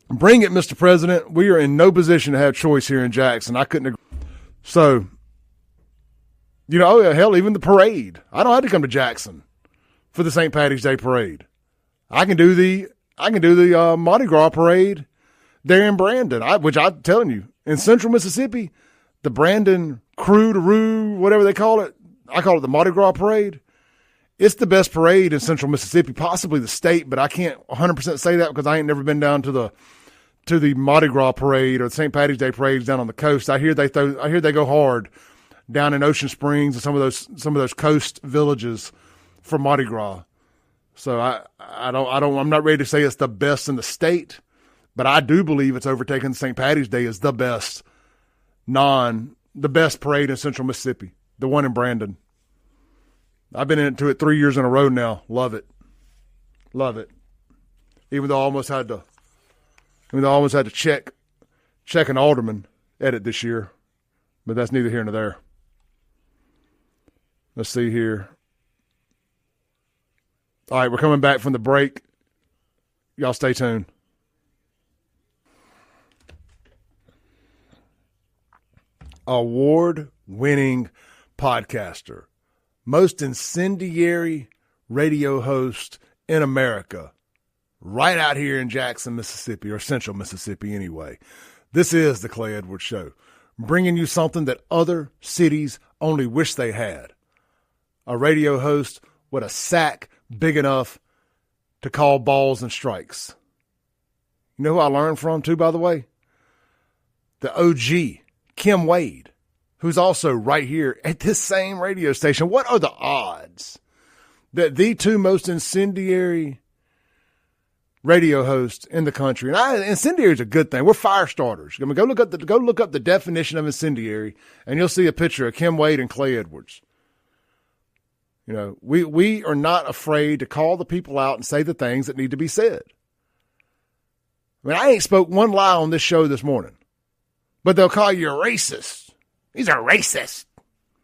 bring it, Mr. President. We are in no position to have choice here in Jackson. I couldn't agree. So, hell, even the parade. I don't have to come to Jackson for the St. Patty's Day parade. I can do the Mardi Gras parade there in Brandon, which I'm telling you, in central Mississippi, the Brandon Crew to Roo, whatever they call it, I call it the Mardi Gras parade. It's the best parade in central Mississippi, possibly the state, but I can't 100% say that because I ain't never been down to the Mardi Gras parade or the St. Patty's Day parades down on the coast. I hear they go hard down in Ocean Springs and some of those coast villages for Mardi Gras. So I'm not ready to say it's the best in the state, but I do believe it's overtaken St. Patty's Day as the best parade in central Mississippi, the one in Brandon. I've been into it 3 years in a row now. Love it. Love it. Even though I almost had to check an alderman edit this year, but that's neither here nor there. Let's see here. All right, we're coming back from the break. Y'all stay tuned. Award-winning podcaster, most incendiary radio host in America, right out here in Jackson, Mississippi, or central Mississippi anyway. This is the Clay Edwards Show, bringing you something that other cities only wish they had. A radio host with a sack big enough to call balls and strikes. You know who I learned from, too, by the way? The OG, Kim Wade, who's also right here at this same radio station. What are the odds that the two most incendiary radio hosts in the country, and incendiary is a good thing. We're fire starters. I mean, go look up the definition of incendiary, and you'll see a picture of Kim Wade and Clay Edwards. You know, we are not afraid to call the people out and say the things that need to be said. I mean, I ain't spoke one lie on this show this morning, but they'll call you a racist. He's a racist.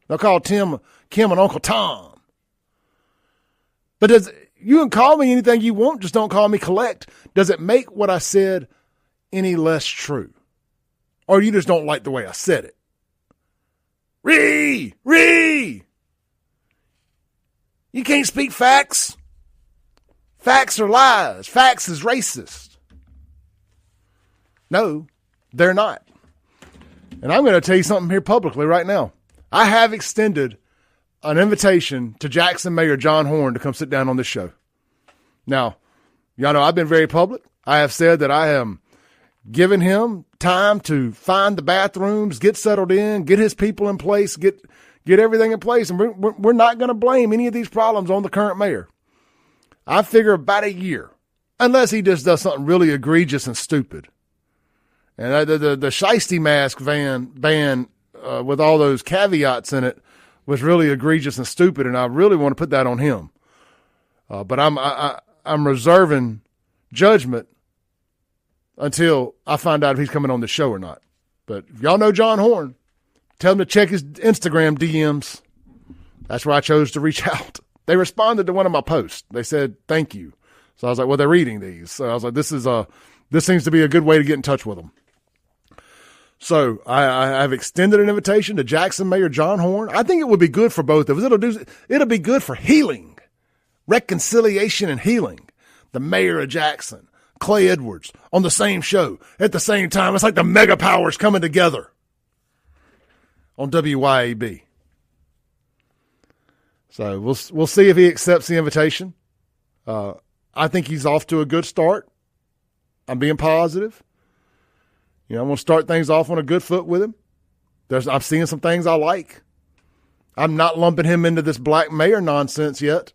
They'll call Kim and Uncle Tom. But you can call me anything you want, just don't call me collect. Does it make what I said any less true? Or you just don't like the way I said it? Ree! You can't speak facts. Facts are lies. Facts is racist. No, they're not. And I'm going to tell you something here publicly right now. I have extended an invitation to Jackson Mayor John Horn to come sit down on this show. Now, y'all know I've been very public. I have said that I am giving him time to find the bathrooms, get settled in, get his people in place, get everything in place. And we're not going to blame any of these problems on the current mayor. I figure about a year, unless he just does something really egregious and stupid. And the shiesty mask ban with all those caveats in it was really egregious and stupid, and I really want to put that on him. But I'm reserving judgment until I find out if he's coming on the show or not. But if y'all know John Horn, tell him to check his Instagram DMs. That's where I chose to reach out. They responded to one of my posts. They said, thank you. So I was like, well, they're reading these. So I was like, this seems to be a good way to get in touch with them. So I've extended an invitation to Jackson Mayor John Horn. I think it would be good for both of us. It'll be good for healing, reconciliation and healing. The mayor of Jackson, Clay Edwards, on the same show at the same time. It's like the mega powers coming together on WYAB. So we'll see if he accepts the invitation. I think he's off to a good start. I'm being positive. I'm going to start things off on a good foot with him. I'm seeing some things I like. I'm not lumping him into this black mayor nonsense yet.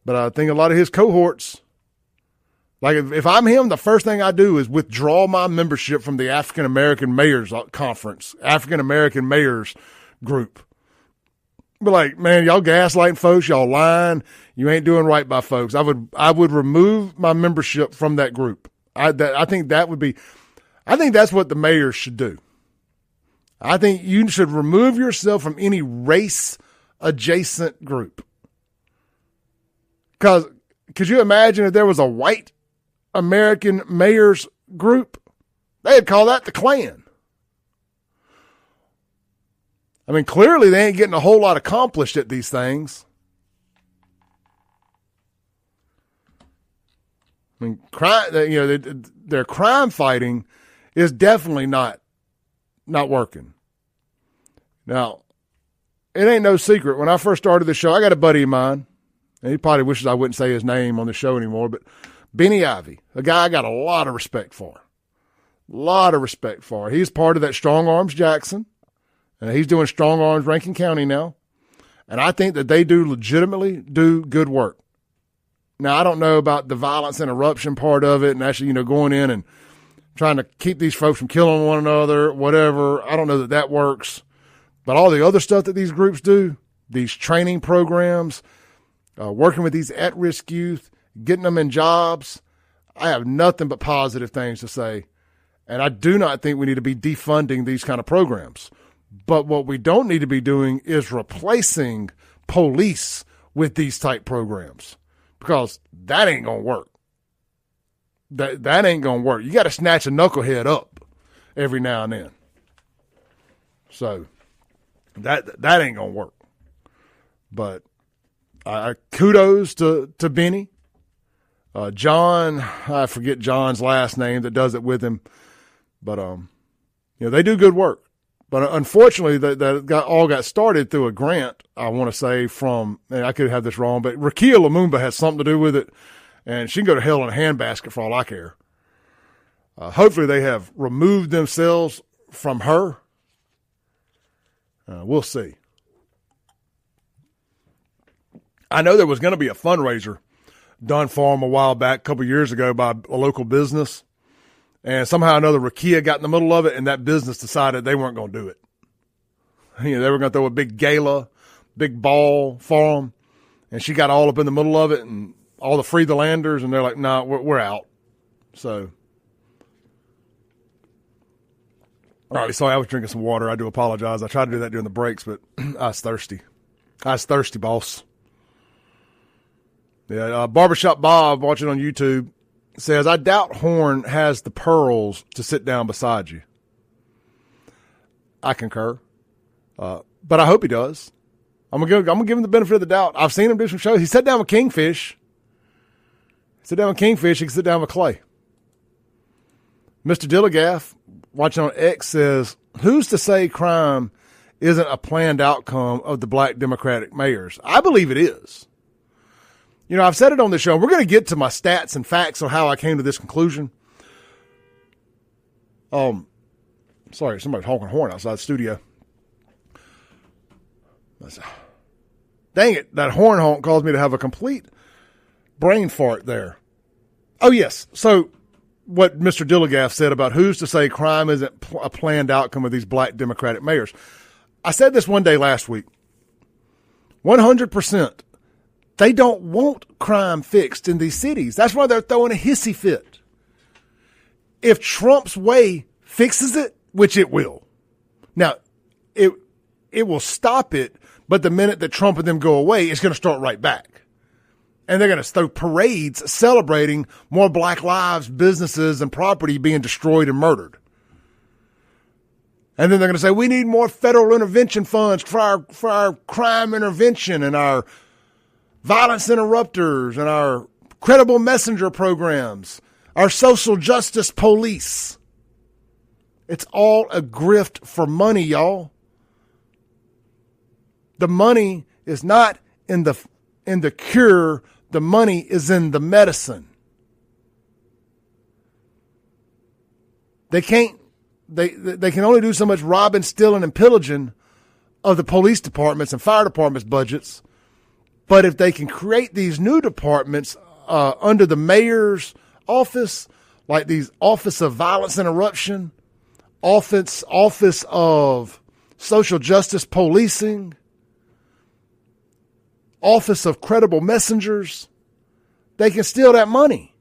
But I think a lot of his cohorts, like if I'm him, the first thing I do is withdraw my membership from the African American Mayors Conference, African American Mayors Group. But like, man, y'all gaslighting folks, y'all lying, you ain't doing right by folks. I would remove my membership from that group. I think that's what the mayors should do. I think you should remove yourself from any race adjacent group. Because could you imagine if there was a white American mayors group? They'd call that the Klan. I mean, clearly they ain't getting a whole lot accomplished at these things. I mean, their crime fighting is definitely not working. Now, it ain't no secret. When I first started the show, I got a buddy of mine, and he probably wishes I wouldn't say his name on the show anymore, but Benny Ivy, a guy I got a lot of respect for. He's part of that Strong Arms Jackson, and he's doing Strong Arms Rankin County now, and I think that they legitimately do good work. Now, I don't know about the violence interruption part of it and actually, going in and trying to keep these folks from killing one another, whatever. I don't know that works. But all the other stuff that these groups do, these training programs, working with these at-risk youth, getting them in jobs, I have nothing but positive things to say. And I do not think we need to be defunding these kind of programs. But what we don't need to be doing is replacing police with these type programs. Because that ain't going to work. That ain't going to work. You got to snatch a knucklehead up every now and then. So that ain't going to work. But kudos to Benny. John, I forget John's last name that does it with him. But they do good work. But unfortunately, that all got started through a grant, I want to say, from, and I could have this wrong, but Rakia Lumumba has something to do with it, and she can go to hell in a handbasket for all I care. Hopefully they have removed themselves from her. We'll see. I know there was going to be a fundraiser done for them a while back, a couple of years ago, by a local business. And somehow or another, Rakia got in the middle of it, and that business decided they weren't going to do it. They were going to throw a big gala, big ball for them, and she got all up in the middle of it, and all the Free the Landers, and they're like, "No, we're out." So, all right, sorry, I was drinking some water. I do apologize. I tried to do that during the breaks, but I was thirsty. Boss. Yeah, Barbershop Bob, watching on YouTube, says, I doubt Horn has the pearls to sit down beside you. I concur. But I hope he does. I'm gonna give him the benefit of the doubt. I've seen him do some shows. He sat down with Kingfish. He can sit down with Clay. Mr. Dilligaff, watching on X, says, who's to say crime isn't a planned outcome of the black Democratic mayors? I believe it is. You know, I've said it on the show. We're going to get to my stats and facts on how I came to this conclusion. Sorry, somebody's honking a horn outside the studio. Dang it, that horn honk caused me to have a complete brain fart there. Oh, yes. So what Mr. Dilligaff said about who's to say crime isn't a planned outcome of these black Democratic mayors. I said this one day last week. 100%. They don't want crime fixed in these cities. That's why they're throwing a hissy fit. If Trump's way fixes it, which it will. Now, it will stop it, but the minute that Trump and them go away, it's going to start right back. And they're going to throw parades celebrating more black lives, businesses, and property being destroyed and murdered. And then they're going to say, we need more federal intervention funds for our crime intervention and our violence interrupters and our credible messenger programs, our social justice police. It's all a grift for money, y'all. The money is not in the cure. The money is in the medicine. They can only do so much robbing, stealing, and pillaging of the police departments and fire departments' budgets. But if they can create these new departments under the mayor's office, like these Office of Violence Interruption, Office of Social Justice Policing, Office of Credible Messengers, they can steal that money.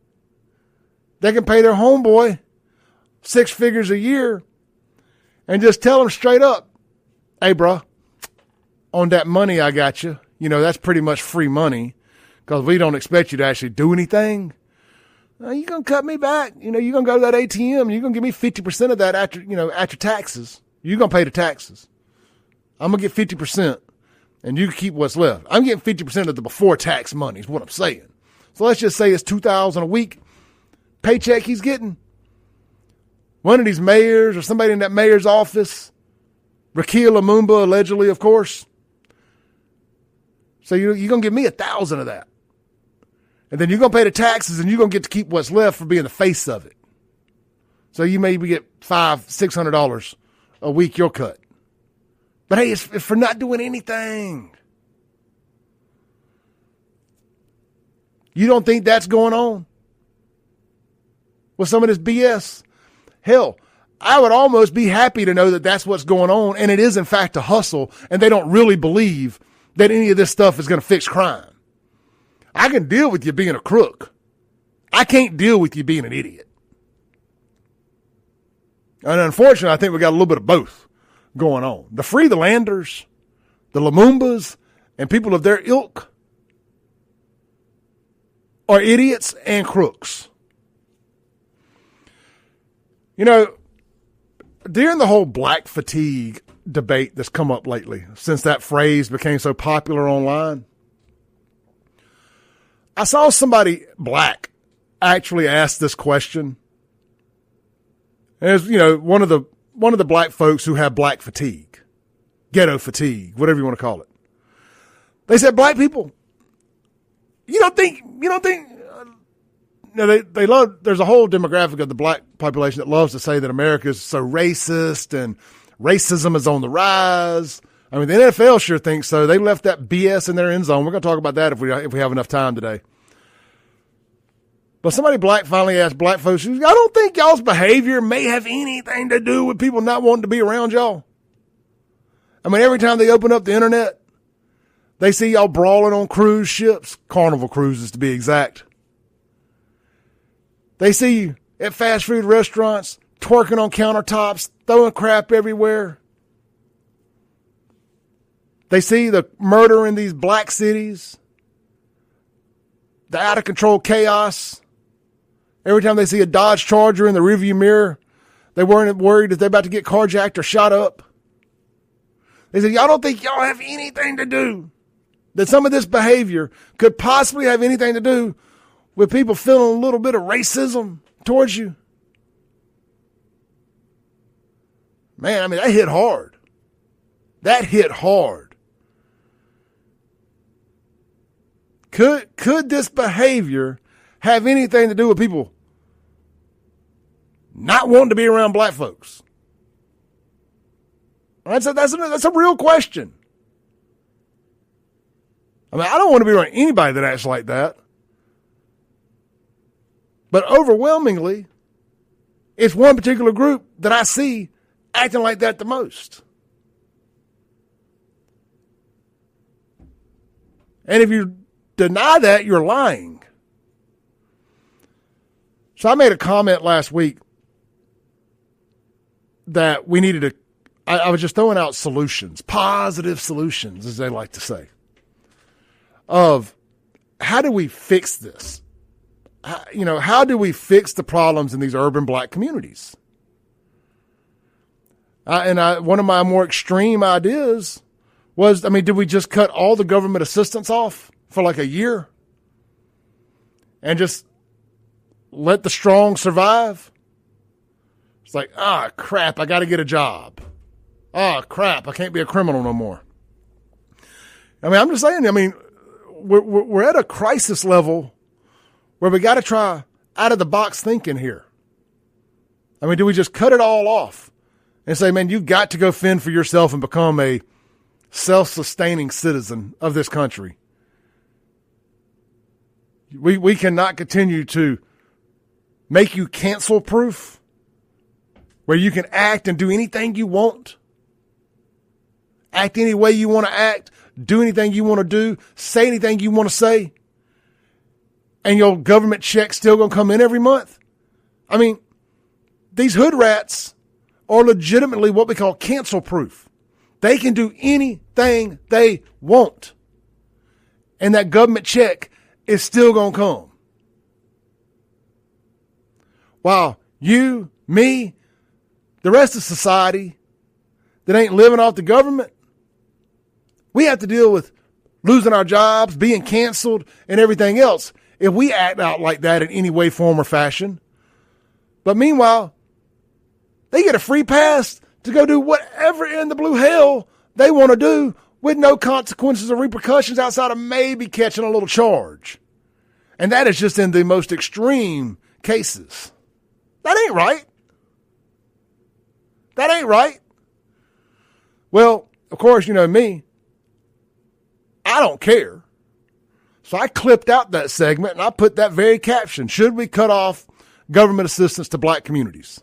They can pay their homeboy 6 figures a year and just tell them straight up, hey, bro, on that money I got you, you know, that's pretty much free money because we don't expect you to actually do anything. You're going to cut me back. You know, you're going to go to that ATM and you're going to give me 50% of that after taxes. You're going to pay the taxes. I'm going to get 50%. And you can keep what's left. I'm getting 50% of the before tax money is what I'm saying. So let's just say it's $2,000 a week paycheck he's getting. One of these mayors or somebody in that mayor's office, Raquel Lumumba, allegedly, of course. So you're going to give me $1,000 of that. And then you're going to pay the taxes and you're going to get to keep what's left for being the face of it. So you maybe get $500-$600 a week, your cut. But hey, it's for not doing anything. You don't think that's going on with some of this BS? Hell, I would almost be happy to know that that's what's going on, and it is in fact a hustle, and they don't really believe that any of this stuff is going to fix crime. I can deal with you being a crook. I can't deal with you being an idiot. And unfortunately, I think we got a little bit of both going on. The Free the Landers, the Lumumbas, and people of their ilk are idiots and crooks. You know, during the whole black fatigue debate that's come up lately, since that phrase became so popular online, I saw somebody black actually ask this question. As you know, one of the black folks who have black fatigue, ghetto fatigue, whatever you want to call it. They said, black people, you don't think, they love, there's a whole demographic of the black population that loves to say that America is so racist and racism is on the rise. I mean, the NFL sure thinks so. They left that BS in their end zone. We're going to talk about that if we have enough time today. But somebody black finally asked black folks, I don't think y'all's behavior may have anything to do with people not wanting to be around y'all. I mean, every time they open up the internet, they see y'all brawling on cruise ships, Carnival cruises to be exact. They see you at fast food restaurants, twerking on countertops, throwing crap everywhere. They see the murder in these black cities, the out of control chaos. Every time they see a Dodge Charger in the rearview mirror, they weren't worried that they're about to get carjacked or shot up. They said, y'all don't think y'all have anything to do, that some of this behavior could possibly have anything to do with people feeling a little bit of racism towards you? Man, I mean, that hit hard. That hit hard. Could this behavior have anything to do with people not wanting to be around black folks? That's a real question. I mean, I don't want to be around anybody that acts like that. But overwhelmingly, it's one particular group that I see acting like that the most. And if you deny that, you're lying. So I made a comment last week that we needed to, I was just throwing out solutions, positive solutions, as they like to say, of how do we fix this? How do we fix the problems in these urban black communities? One of my more extreme ideas was, did we just cut all the government assistance off for like a year and just let the strong survive? It's like, crap, I got to get a job. Crap, I can't be a criminal no more. I'm just saying, we're at a crisis level where we got to try out of the box thinking here. Do we just cut it all off and say, man, you got to go fend for yourself and become a self-sustaining citizen of this country? We cannot continue to make you cancel proof where you can act and do anything you want. Act any way you want to act, do anything you want to do, say anything you want to say, and your government check's still going to come in every month. These hood rats are legitimately what we call cancel proof. They can do anything they want, and that government check is still going to come. While you, me, the rest of society that ain't living off the government, we have to deal with losing our jobs, being canceled, and everything else if we act out like that in any way, form, or fashion. But meanwhile, they get a free pass to go do whatever in the blue hell they want to do with no consequences or repercussions outside of maybe catching a little charge. And that is just in the most extreme cases. That ain't right. That ain't right. Well, of course, me, I don't care. So I clipped out that segment and I put that very caption: should we cut off government assistance to black communities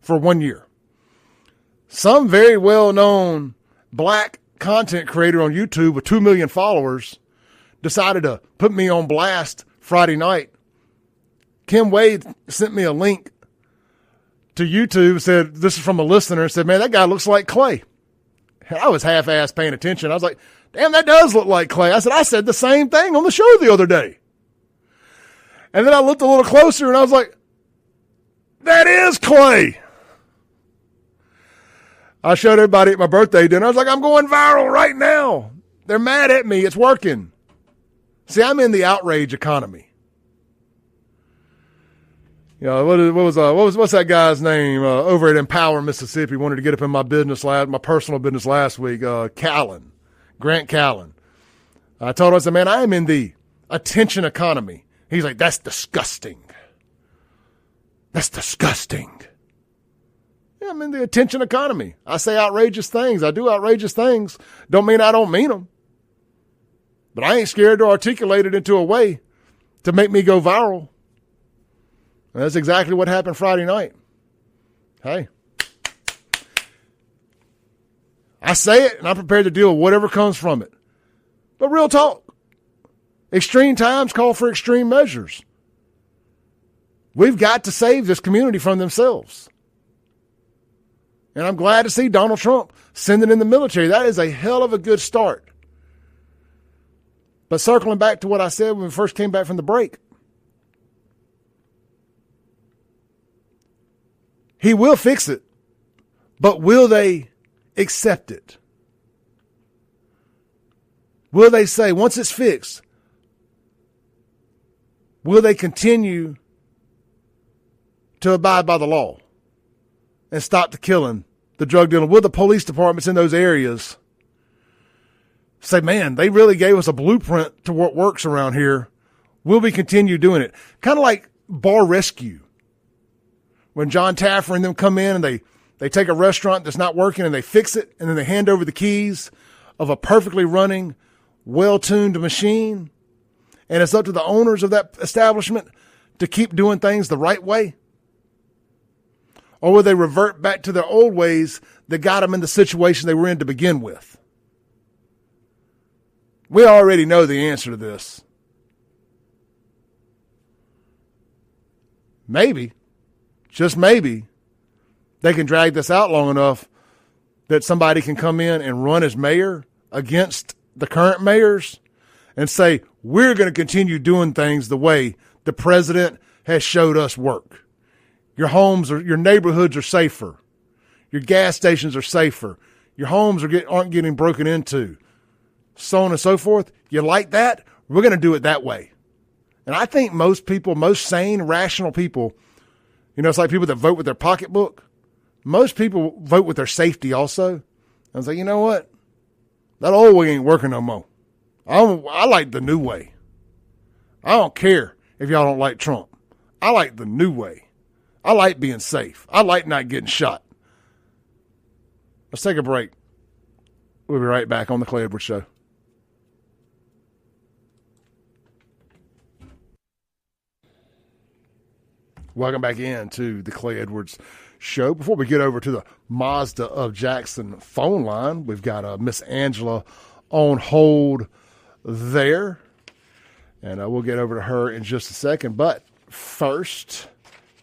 for 1 year? Some very well-known black content creator on YouTube with 2 million followers decided to put me on blast Friday night. Kim Wade sent me a link to YouTube, said, this is from a listener, and said, man, that guy looks like Clay. And I was half-assed paying attention. I was like, damn, that does look like Clay. I said the same thing on the show the other day. And then I looked a little closer and I was like, that is Clay. I showed everybody at my birthday dinner. I was like, I'm going viral right now. They're mad at me. It's working. See, I'm in the outrage economy. What's that guy's name over at Empower, Mississippi? Wanted to get up in my personal business last week. Grant Callen. I told him, I said, man, I am in the attention economy. He's like, that's disgusting. That's disgusting. Yeah, I'm in the attention economy. I say outrageous things. I do outrageous things. Don't mean I don't mean them. But I ain't scared to articulate it into a way to make me go viral. And that's exactly what happened Friday night. Hey. I say it, and I'm prepared to deal with whatever comes from it. But real talk. Extreme times call for extreme measures. We've got to save this community from themselves. And I'm glad to see Donald Trump sending in the military. That is a hell of a good start. But circling back to what I said when we first came back from the break, he will fix it, but will they accept it? Will they say, once it's fixed, will they continue to abide by the law and stop the killing the drug dealing, will the police departments in those areas say, man, they really gave us a blueprint to what works around here. Will we continue doing it? Kind of like bar rescue. When John Topher and them come in and they take a restaurant that's not working and they fix it, and then they hand over the keys of a perfectly running, well-tuned machine, and it's up to the owners of that establishment to keep doing things the right way? Or will they revert back to their old ways that got them in the situation they were in to begin with? We already know the answer to this. Maybe, just maybe, they can drag this out long enough that somebody can come in and run as mayor against the current mayors and say, we're going to continue doing things the way the president has showed us work. Your homes or your neighborhoods are safer. Your gas stations are safer. Your homes aren't getting broken into. So on and so forth. You like that? We're going to do it that way. And I think most people, most sane, rational people, it's like people that vote with their pocketbook. Most people vote with their safety also. I was like, you know what? That old way ain't working no more. I like the new way. I don't care if y'all don't like Trump. I like the new way. I like being safe. I like not getting shot. Let's take a break. We'll be right back on the Clay Edwards Show. Welcome back into the Clay Edwards Show. Before we get over to the Mazda of Jackson phone line, we've got Miss Angela on hold there, and we'll get over to her in just a second. But first,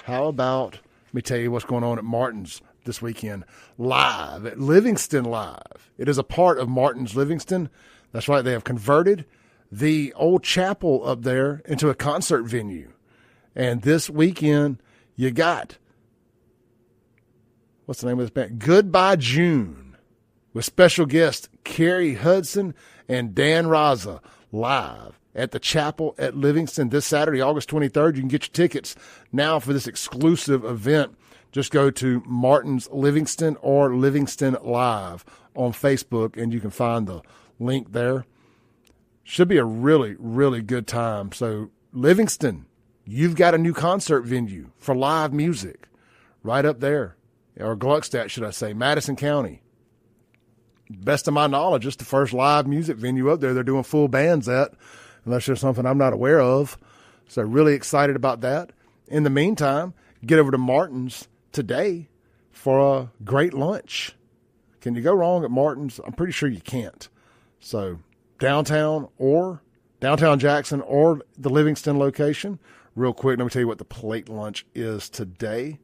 how about me tell you what's going on at Martin's this weekend? Live at Livingston Live. It is a part of Martin's Livingston. That's right. They have converted the old chapel up there into a concert venue. And this weekend, you got, what's the name of this band? Goodbye June, with special guests Carrie Hudson and Dan Raza, live at the chapel at Livingston this Saturday, August 23rd. You can get your tickets now for this exclusive event. Just go to Martin's Livingston or Livingston Live on Facebook, and you can find the link there. Should be a really, really good time. So Livingston, you've got a new concert venue for live music right up there, or Gluckstadt, should I say, Madison County. Best of my knowledge, it's the first live music venue up there they're doing full bands at, unless there's something I'm not aware of. So really excited about that. In the meantime, get over to Martin's today for a great lunch. Can you go wrong at Martin's? I'm pretty sure you can't. So downtown Jackson or the Livingston location. Real quick, let me tell you what the plate lunch is today.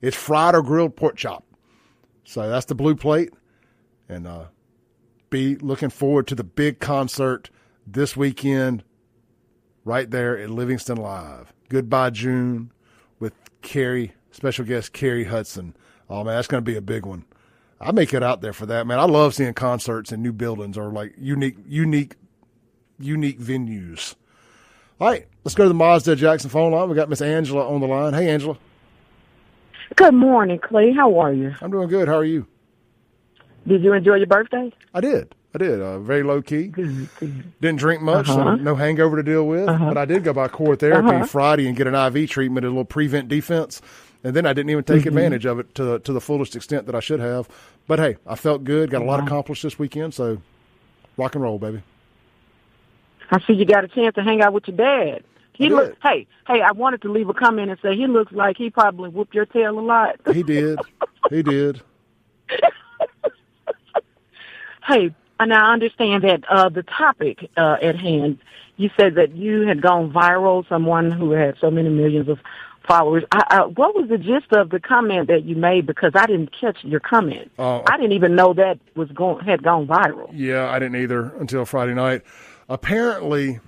It's fried or grilled pork chop. So that's the blue plate. And be looking forward to the big concert this weekend right there at Livingston Live. Goodbye June with special guest Carrie Hudson. Oh, man, that's going to be a big one. I make it out there for that, man. I love seeing concerts in new buildings or like unique venues. All right, let's go to the Mazda Jackson phone line. We got Miss Angela on the line. Hey, Angela. Good morning, Clay. How are you? I'm doing good. How are you? Did you enjoy your birthday? I did. Very low key. Good. Didn't drink much, so no hangover to deal with. But I did go by core therapy Friday and get an IV treatment, a little prevent defense. And then I didn't even take advantage of it to the fullest extent that I should have. But, hey, I felt good, got a lot accomplished this weekend, so rock and roll, baby. I see you got a chance to hang out with your dad. Hey, I wanted to leave a comment and say he looks like he probably whooped your tail a lot. He did. Hey, and I understand that the topic at hand, you said that you had gone viral, someone who had so many millions of followers. What was the gist of the comment that you made? Because I didn't catch your comment. I didn't even know that had gone viral. Yeah, I didn't either until Friday night. Apparently,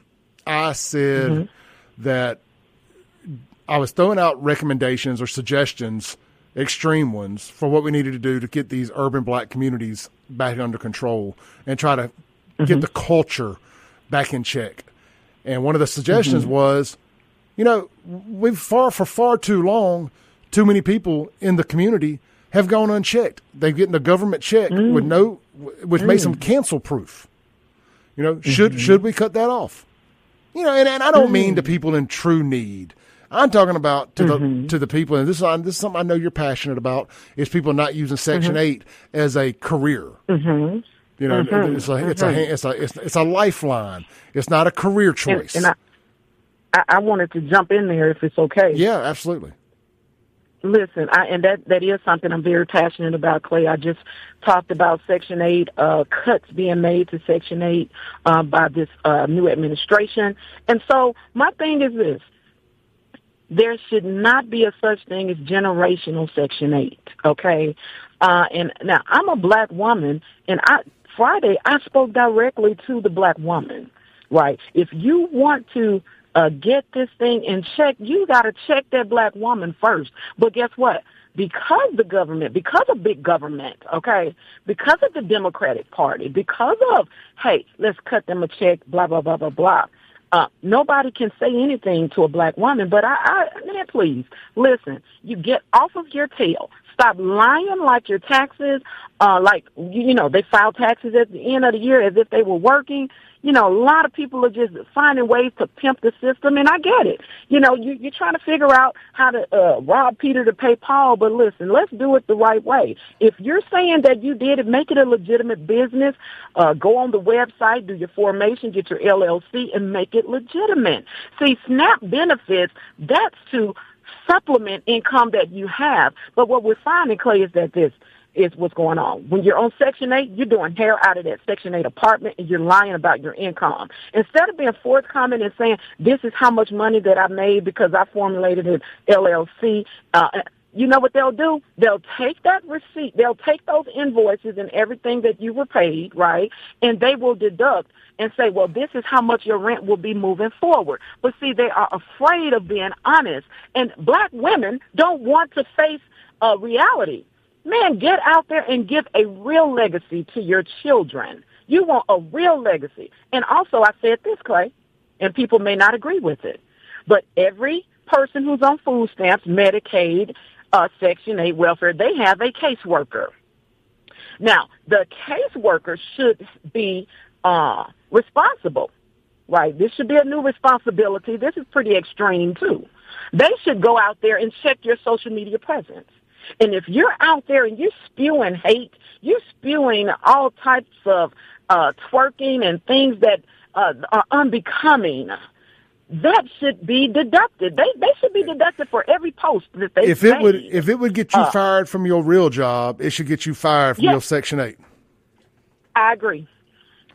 I said that I was throwing out recommendations or suggestions, extreme ones, for what we needed to do to get these urban black communities back under control and try to get the culture back in check. And one of the suggestions was, we've for far too long, too many people in the community have gone unchecked. They're getting a government check which makes them cancel proof. You know, should we cut that off? You know, and I don't mean to people in true need. I'm talking about to the people, and this is something I know you're passionate about, is people not using Section 8 as a career. You know, it's a lifeline. It's not a career choice. And I wanted to jump in there if it's okay. Yeah, absolutely. Listen, and that is something I'm very passionate about, Clay. I just talked about Section 8 cuts being made to Section 8 by this new administration. And so my thing is this. There should not be a such thing as generational Section 8, okay? And now, I'm a black woman, and Friday I spoke directly to the black woman, right? If you want to get this thing in check, you got to check that black woman first. But guess what? Because the government, because of big government, okay, because of the Democratic Party, because of, hey, let's cut them a check, blah, blah, blah, blah, blah. Nobody can say anything to a black woman, but man, please, listen, you get off of your tail. Stop lying like your taxes, they file taxes at the end of the year as if they were working. You know, a lot of people are just finding ways to pimp the system, and I get it. You know, you're trying to figure out how to rob Peter to pay Paul, but listen, let's do it the right way. If you're saying that you did it, make it a legitimate business. Go on the website, do your formation, get your LLC, and make it legitimate. See, SNAP benefits, that's to supplement income that you have. But what we're finding, Clay, is that this is what's going on. When you're on Section 8, you're doing hair out of that Section 8 apartment, and you're lying about your income. Instead of being forthcoming and saying, this is how much money that I made because I formulated an LLC, you know what they'll do? They'll take that receipt, they'll take those invoices and everything that you were paid, right, and they will deduct and say, well, this is how much your rent will be moving forward. But see, they are afraid of being honest, and black women don't want to face reality. Man, get out there and give a real legacy to your children. You want a real legacy. And also, I said this, Clay, and people may not agree with it, but every person who's on food stamps, Medicaid, Section 8 welfare, they have a caseworker. Now, the caseworker should be responsible, right? This should be a new responsibility. This is pretty extreme, too. They should go out there and check your social media presence. And if you're out there and you're spewing hate, you're spewing all types of twerking and things that are unbecoming, that should be deducted. They should be deducted for every post that they made. If it would get you fired from your real job, it should get you fired from your Section 8. I agree.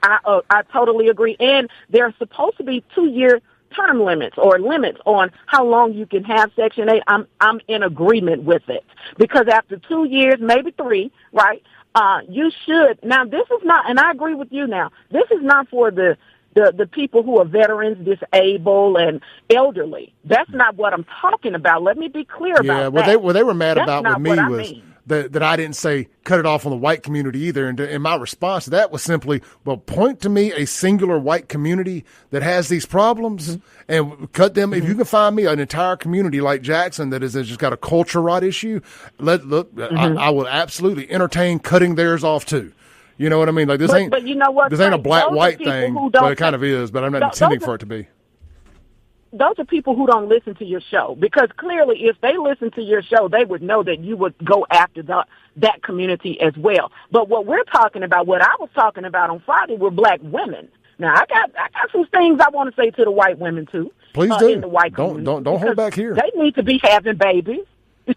I totally agree. And there are supposed to be 2-year term limits or limits on how long you can have Section 8. I'm in agreement with it, because after 2 years, maybe 3, right? You should. Now, this is not, and I agree with you now, this is not for the people who are veterans, disabled, and elderly. That's not what I'm talking about. Let me be clear about that. Yeah, what they were mad That's about with me was that I didn't say cut it off on the white community either. And my response to that was simply, well, point to me a singular white community that has these problems and cut them. If you can find me an entire community like Jackson that has just got a culture rot issue, I will absolutely entertain cutting theirs off too. You know what I mean? Like but you know what? This ain't a black-white thing, but it kind of is, but I'm not intending for it to be. Those are people who don't listen to your show, because clearly if they listen to your show, they would know that you would go after that community as well. But what we're talking about, what I was talking about on Friday, were black women. Now, I got some things I want to say to the white women, too. Please do. In the white community, don't hold back here. They need to be having babies. They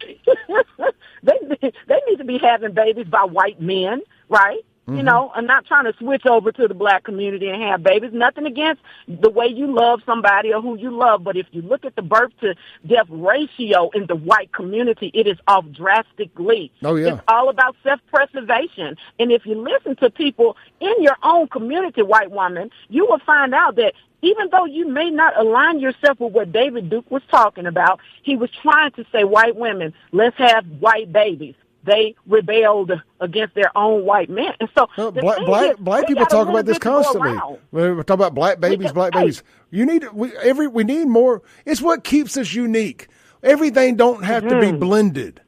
need to be having babies by white men, right? You know, I'm not trying to switch over to the black community and have babies. Nothing against the way you love somebody or who you love. But if you look at the birth to death ratio in the white community, it is off drastically. Oh, yeah. It's all about self-preservation. And if you listen to people in your own community, white woman, you will find out that even though you may not align yourself with what David Duke was talking about, he was trying to say, white women, let's have white babies. They rebelled against their own white men. And so black people talk about this constantly. We talk about black babies, babies. We need more. It's what keeps us unique. Everything don't have to be blended.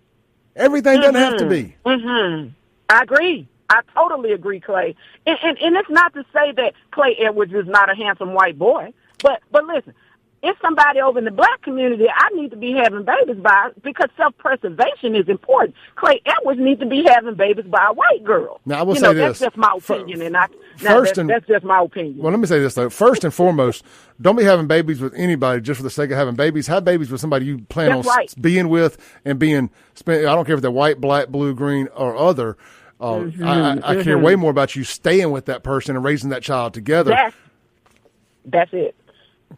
Everything doesn't have to be. I agree. I totally agree, Clay. And it's not to say that Clay Edwards is not a handsome white boy, but listen, it's somebody over in the black community I need to be having babies by because self-preservation is important. Clay Edwards needs to be having babies by a white girl. Now, I will say this. That's just my opinion, that's just my opinion. Well, let me say this, though. First and foremost, don't be having babies with anybody just for the sake of having babies. Have babies with somebody you plan on being with and I don't care if they're white, black, blue, green, or other. I care way more about you staying with that person and raising that child together. That's it.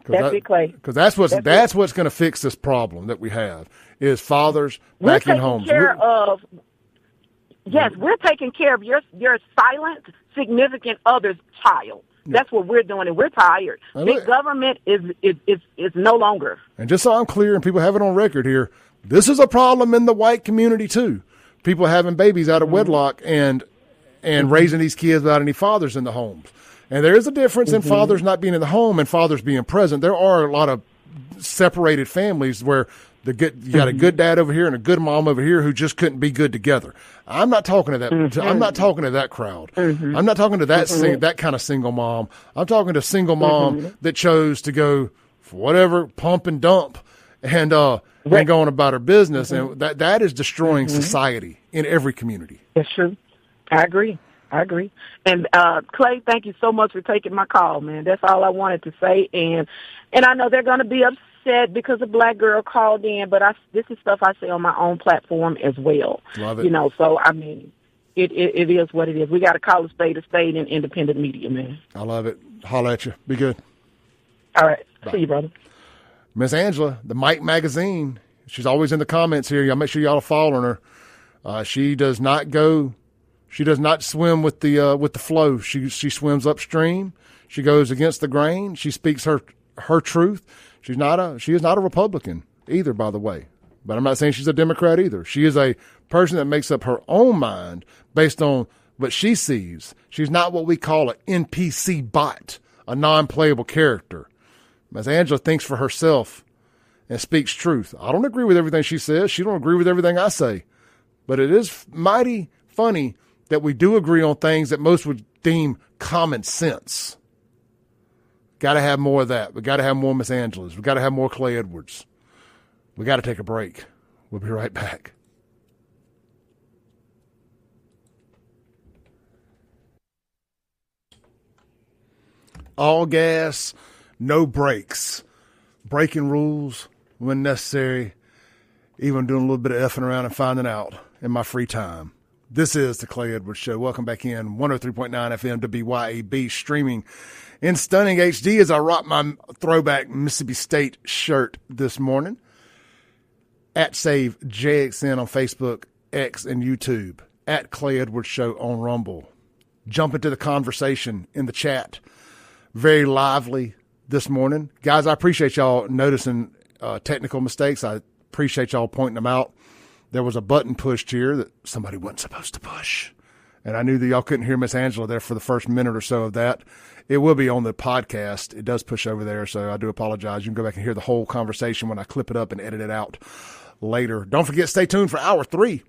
That's it, Clay. Because that's what's going to fix this problem that we have is fathers back in homes. We're taking care of your silent, significant other's child. That's what we're doing, and we're tired. Big government is no longer. And just so I'm clear, and people have it on record here, this is a problem in the white community too. People having babies out of wedlock and raising these kids without any fathers in the homes. And there is a difference in fathers not being in the home and fathers being present. There are a lot of separated families where you got a good dad over here and a good mom over here who just couldn't be good together. I'm not talking to that. I'm not talking to that crowd. I'm not talking to that kind of single mom. I'm talking to single mom that chose to go for whatever pump and dump and going about her business. And that is destroying society in every community. That's true. I agree. And Clay, thank you so much for taking my call, man. That's all I wanted to say. And I know they're going to be upset because a black girl called in, but this is stuff I say on my own platform as well. Love it. So I mean, it is what it is. We got to call a spade in independent media, man. I love it. Holla at you. Be good. All right. Bye. See you, brother. Miss Angela, the Mike Magazine. She's always in the comments here. Y'all make sure y'all are following her. She does not swim with the flow. She swims upstream. She goes against the grain. She speaks her truth. She is not a Republican either, by the way. But I'm not saying she's a Democrat either. She is a person that makes up her own mind based on what she sees. She's not what we call an NPC bot, a non-playable character. Miss Angela thinks for herself and speaks truth. I don't agree with everything she says. She don't agree with everything I say. But it is mighty funny that we do agree on things that most would deem common sense. Got to have more of that. We got to have more Miss Angelas. We got to have more Clay Edwards. We got to take a break. We'll be right back. All gas, no brakes. Breaking rules when necessary. Even doing a little bit of effing around and finding out in my free time. This is the Clay Edwards Show. Welcome back in. 103.9 FM WYAB, streaming in stunning HD as I rock my throwback Mississippi State shirt this morning. At Save JXN on Facebook, X, and YouTube. At Clay Edwards Show on Rumble. Jump into the conversation in the chat. Very lively this morning. Guys, I appreciate y'all noticing technical mistakes. I appreciate y'all pointing them out. There was a button pushed here that somebody wasn't supposed to push. And I knew that y'all couldn't hear Miss Angela there for the first minute or so of that. It will be on the podcast. It does push over there, so I do apologize. You can go back and hear the whole conversation when I clip it up and edit it out later. Don't forget, stay tuned for Hour 3.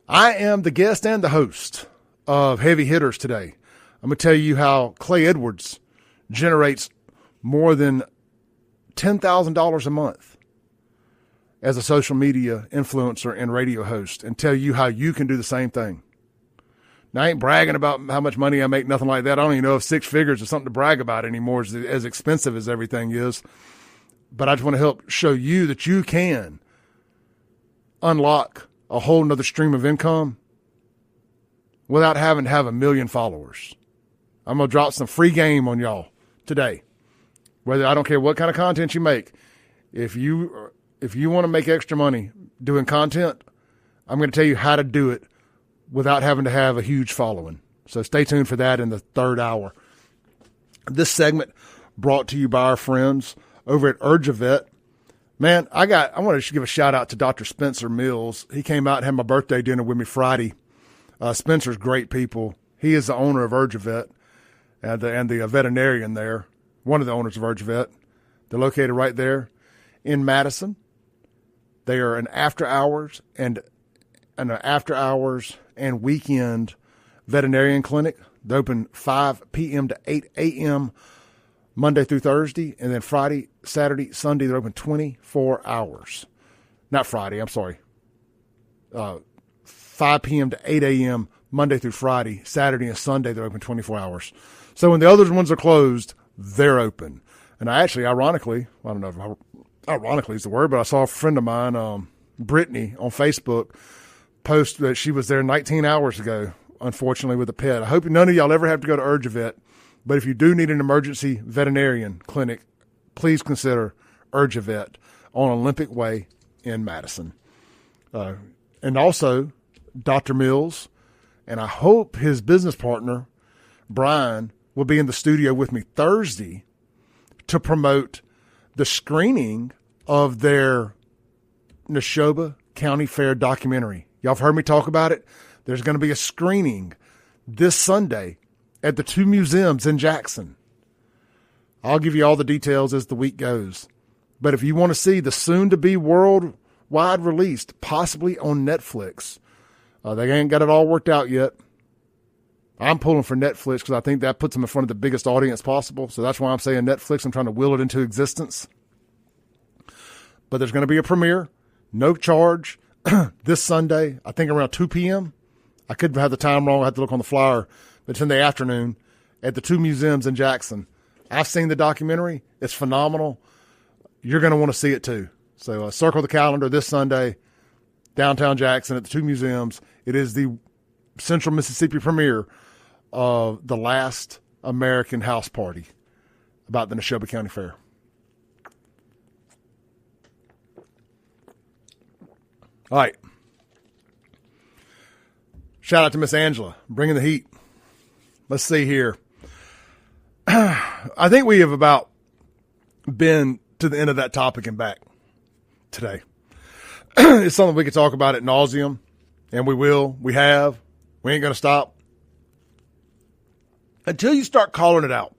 I am the guest and the host of Heavy Hitters today. I'm going to tell you how Clay Edwards generates more than $10,000 a month as a social media influencer and radio host, and tell you how you can do the same thing. Now, I ain't bragging about how much money I make, nothing like that. I don't even know if 6 figures is something to brag about anymore, as expensive as everything is. But I just want to help show you that you can unlock a whole nother stream of income without having to have 1 million followers. I'm going to drop some free game on y'all today. I don't care what kind of content you make. If you want to make extra money doing content, I'm going to tell you how to do it without having to have a huge following. So stay tuned for that in the third hour. This segment brought to you by our friends over at UrgeVet. Man, I want to give a shout out to Dr. Spencer Mills. He came out and had my birthday dinner with me Friday. Spencer's great people. He is the owner of UrgeVet and the veterinarian there, one of the owners of UrgeVet. They're located right there in Madison. They are an after hours and an after hours and weekend veterinarian clinic. They open 5 p.m. to 8 a.m. Monday through Thursday, and then Friday, Saturday, Sunday, they're open 24 hours. Not Friday, I'm sorry. 5 p.m. to 8 a.m. Monday through Friday, Saturday and Sunday, they're open 24 hours. So when the other ones are closed, they're open. And I actually, ironically, I don't know if ironically is the word, but I saw a friend of mine, Brittany, on Facebook, post that she was there 19 hours ago, unfortunately, with a pet. I hope none of y'all ever have to go to UrgeVet. But if you do need an emergency veterinarian clinic, please consider UrgeVet on Olympic Way in Madison. And also, Dr. Mills, and I hope his business partner, Brian, will be in the studio with me Thursday to promote the screening of their Neshoba County Fair documentary. Y'all have heard me talk about it. There's going to be a screening this Sunday at the 2 museums in Jackson. I'll give you all the details as the week goes. But if you want to see the soon-to-be worldwide released, possibly on Netflix, they ain't got it all worked out yet. I'm pulling for Netflix because I think that puts them in front of the biggest audience possible. So that's why I'm saying Netflix. I'm trying to will it into existence. But there's going to be a premiere, no charge, this Sunday, I think around 2 p.m. I could have the time wrong. I have to look on the flyer. But it's in the afternoon at the 2 museums in Jackson. I've seen the documentary. It's phenomenal. You're going to want to see it too. So circle the calendar this Sunday, downtown Jackson at the 2 museums. It is the Central Mississippi premiere of The Last American House Party about the Neshoba County Fair. All right. Shout out to Miss Angela, bringing the heat. Let's see here. I think we have about been to the end of that topic and back today. It's something we could talk about ad nauseum, and we will. We have. We ain't going to stop until you start calling it out.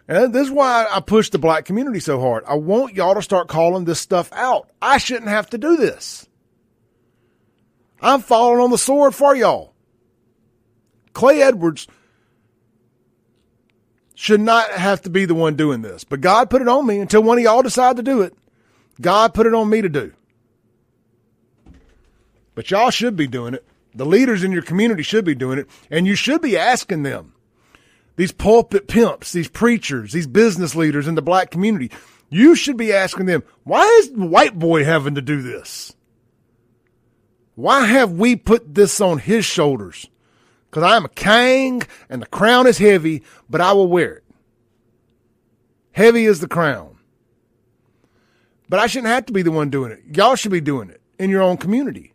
And this is why I push the black community so hard. I want y'all to start calling this stuff out. I shouldn't have to do this. I'm falling on the sword for y'all. Clay Edwards should not have to be the one doing this. But God put it on me until one of y'all decide to do it. God put it on me to do. But y'all should be doing it. The leaders in your community should be doing it. And you should be asking them. These pulpit pimps, these preachers, these business leaders in the black community, you should be asking them, why is the white boy having to do this? Why have we put this on his shoulders? Because I am a king and the crown is heavy, but I will wear it. Heavy is the crown. But I shouldn't have to be the one doing it. Y'all should be doing it in your own community.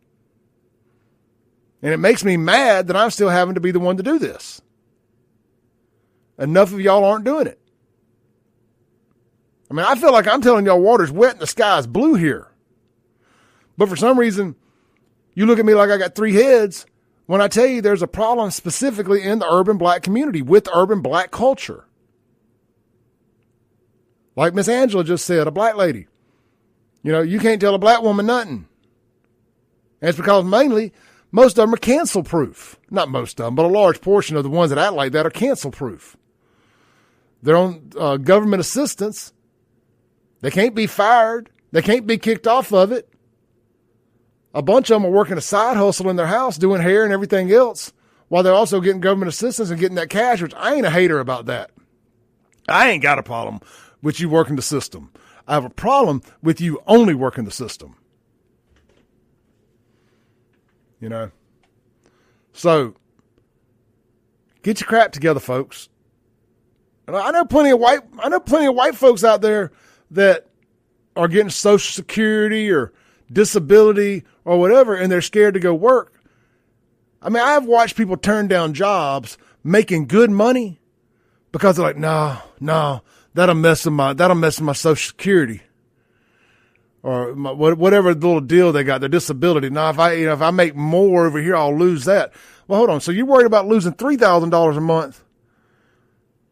And it makes me mad that I'm still having to be the one to do this. Enough of y'all aren't doing it. I mean, I feel like I'm telling y'all water's wet and the sky's blue here. But for some reason, you look at me like I got 3 heads when I tell you there's a problem specifically in the urban black community with urban black culture. Like Miss Angela just said, a black lady. You know, you can't tell a black woman nothing. And it's because mainly most of them are cancel proof. Not most of them, but a large portion of the ones that act like that are cancel proof. They're on government assistance. They can't be fired. They can't be kicked off of it. A bunch of them are working a side hustle in their house, doing hair and everything else, while they're also getting government assistance and getting that cash, which I ain't a hater about that. I ain't got a problem with you working the system. I have a problem with you only working the system. You know? So, get your crap together, folks. And I know plenty of white folks out there that are getting Social Security or disability or whatever, and they're scared to go work. I mean, I've watched people turn down jobs making good money because they're like, no, that'll mess with my Social Security or whatever little deal they got, their disability. Now, if I make more over here, I'll lose that. Well, hold on. So you're worried about losing $3,000 a month?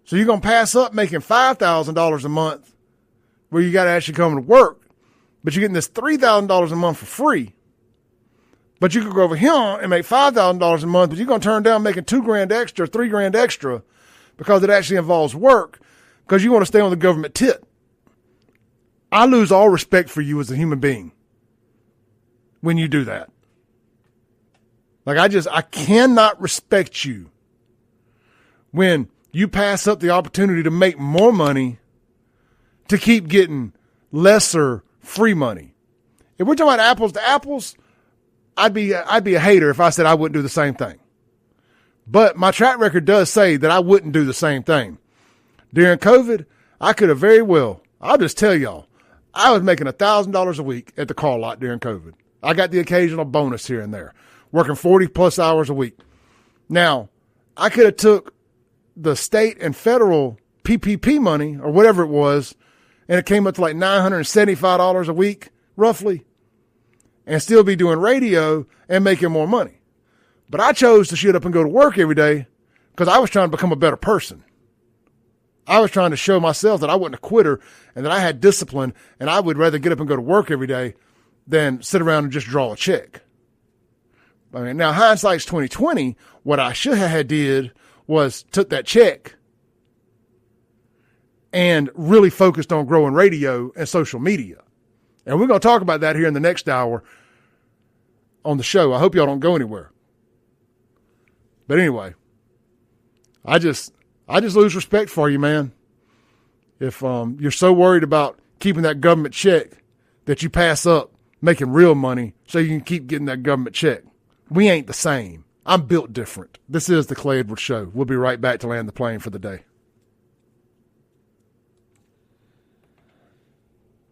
So you're going to pass up making $5,000 a month where you got to actually come to work, but you're getting this $3,000 a month for free. But you could go over here and make $5,000 a month, but you're going to turn down making $2,000 extra, $3,000 extra because it actually involves work because you want to stay on the government tit. I lose all respect for you as a human being when you do that. Like I cannot respect you when you pass up the opportunity to make more money to keep getting lesser free money. If we're talking about apples to apples, I'd be a hater if I said I wouldn't do the same thing. But my track record does say that I wouldn't do the same thing. During COVID, I could have very well, I'll just tell y'all, I was making $1,000 a week at the car lot during COVID. I got the occasional bonus here and there, working 40 plus hours a week. Now, I could have took the state and federal PPP money or whatever it was, and it came up to like $975 a week, roughly, and still be doing radio and making more money. But I chose to shut up and go to work every day because I was trying to become a better person. I was trying to show myself that I wasn't a quitter and that I had discipline, and I would rather get up and go to work every day than sit around and just draw a check. I mean, now hindsight's 2020. What I should have did was took that check and really focused on growing radio and social media. And we're going to talk about that here in the next hour on the show. I hope y'all don't go anywhere. But anyway, I just lose respect for you, man. If you're so worried about keeping that government check that you pass up making real money so you can keep getting that government check. We ain't the same. I'm built different. This is the Clay Edwards Show. We'll be right back to land the plane for the day.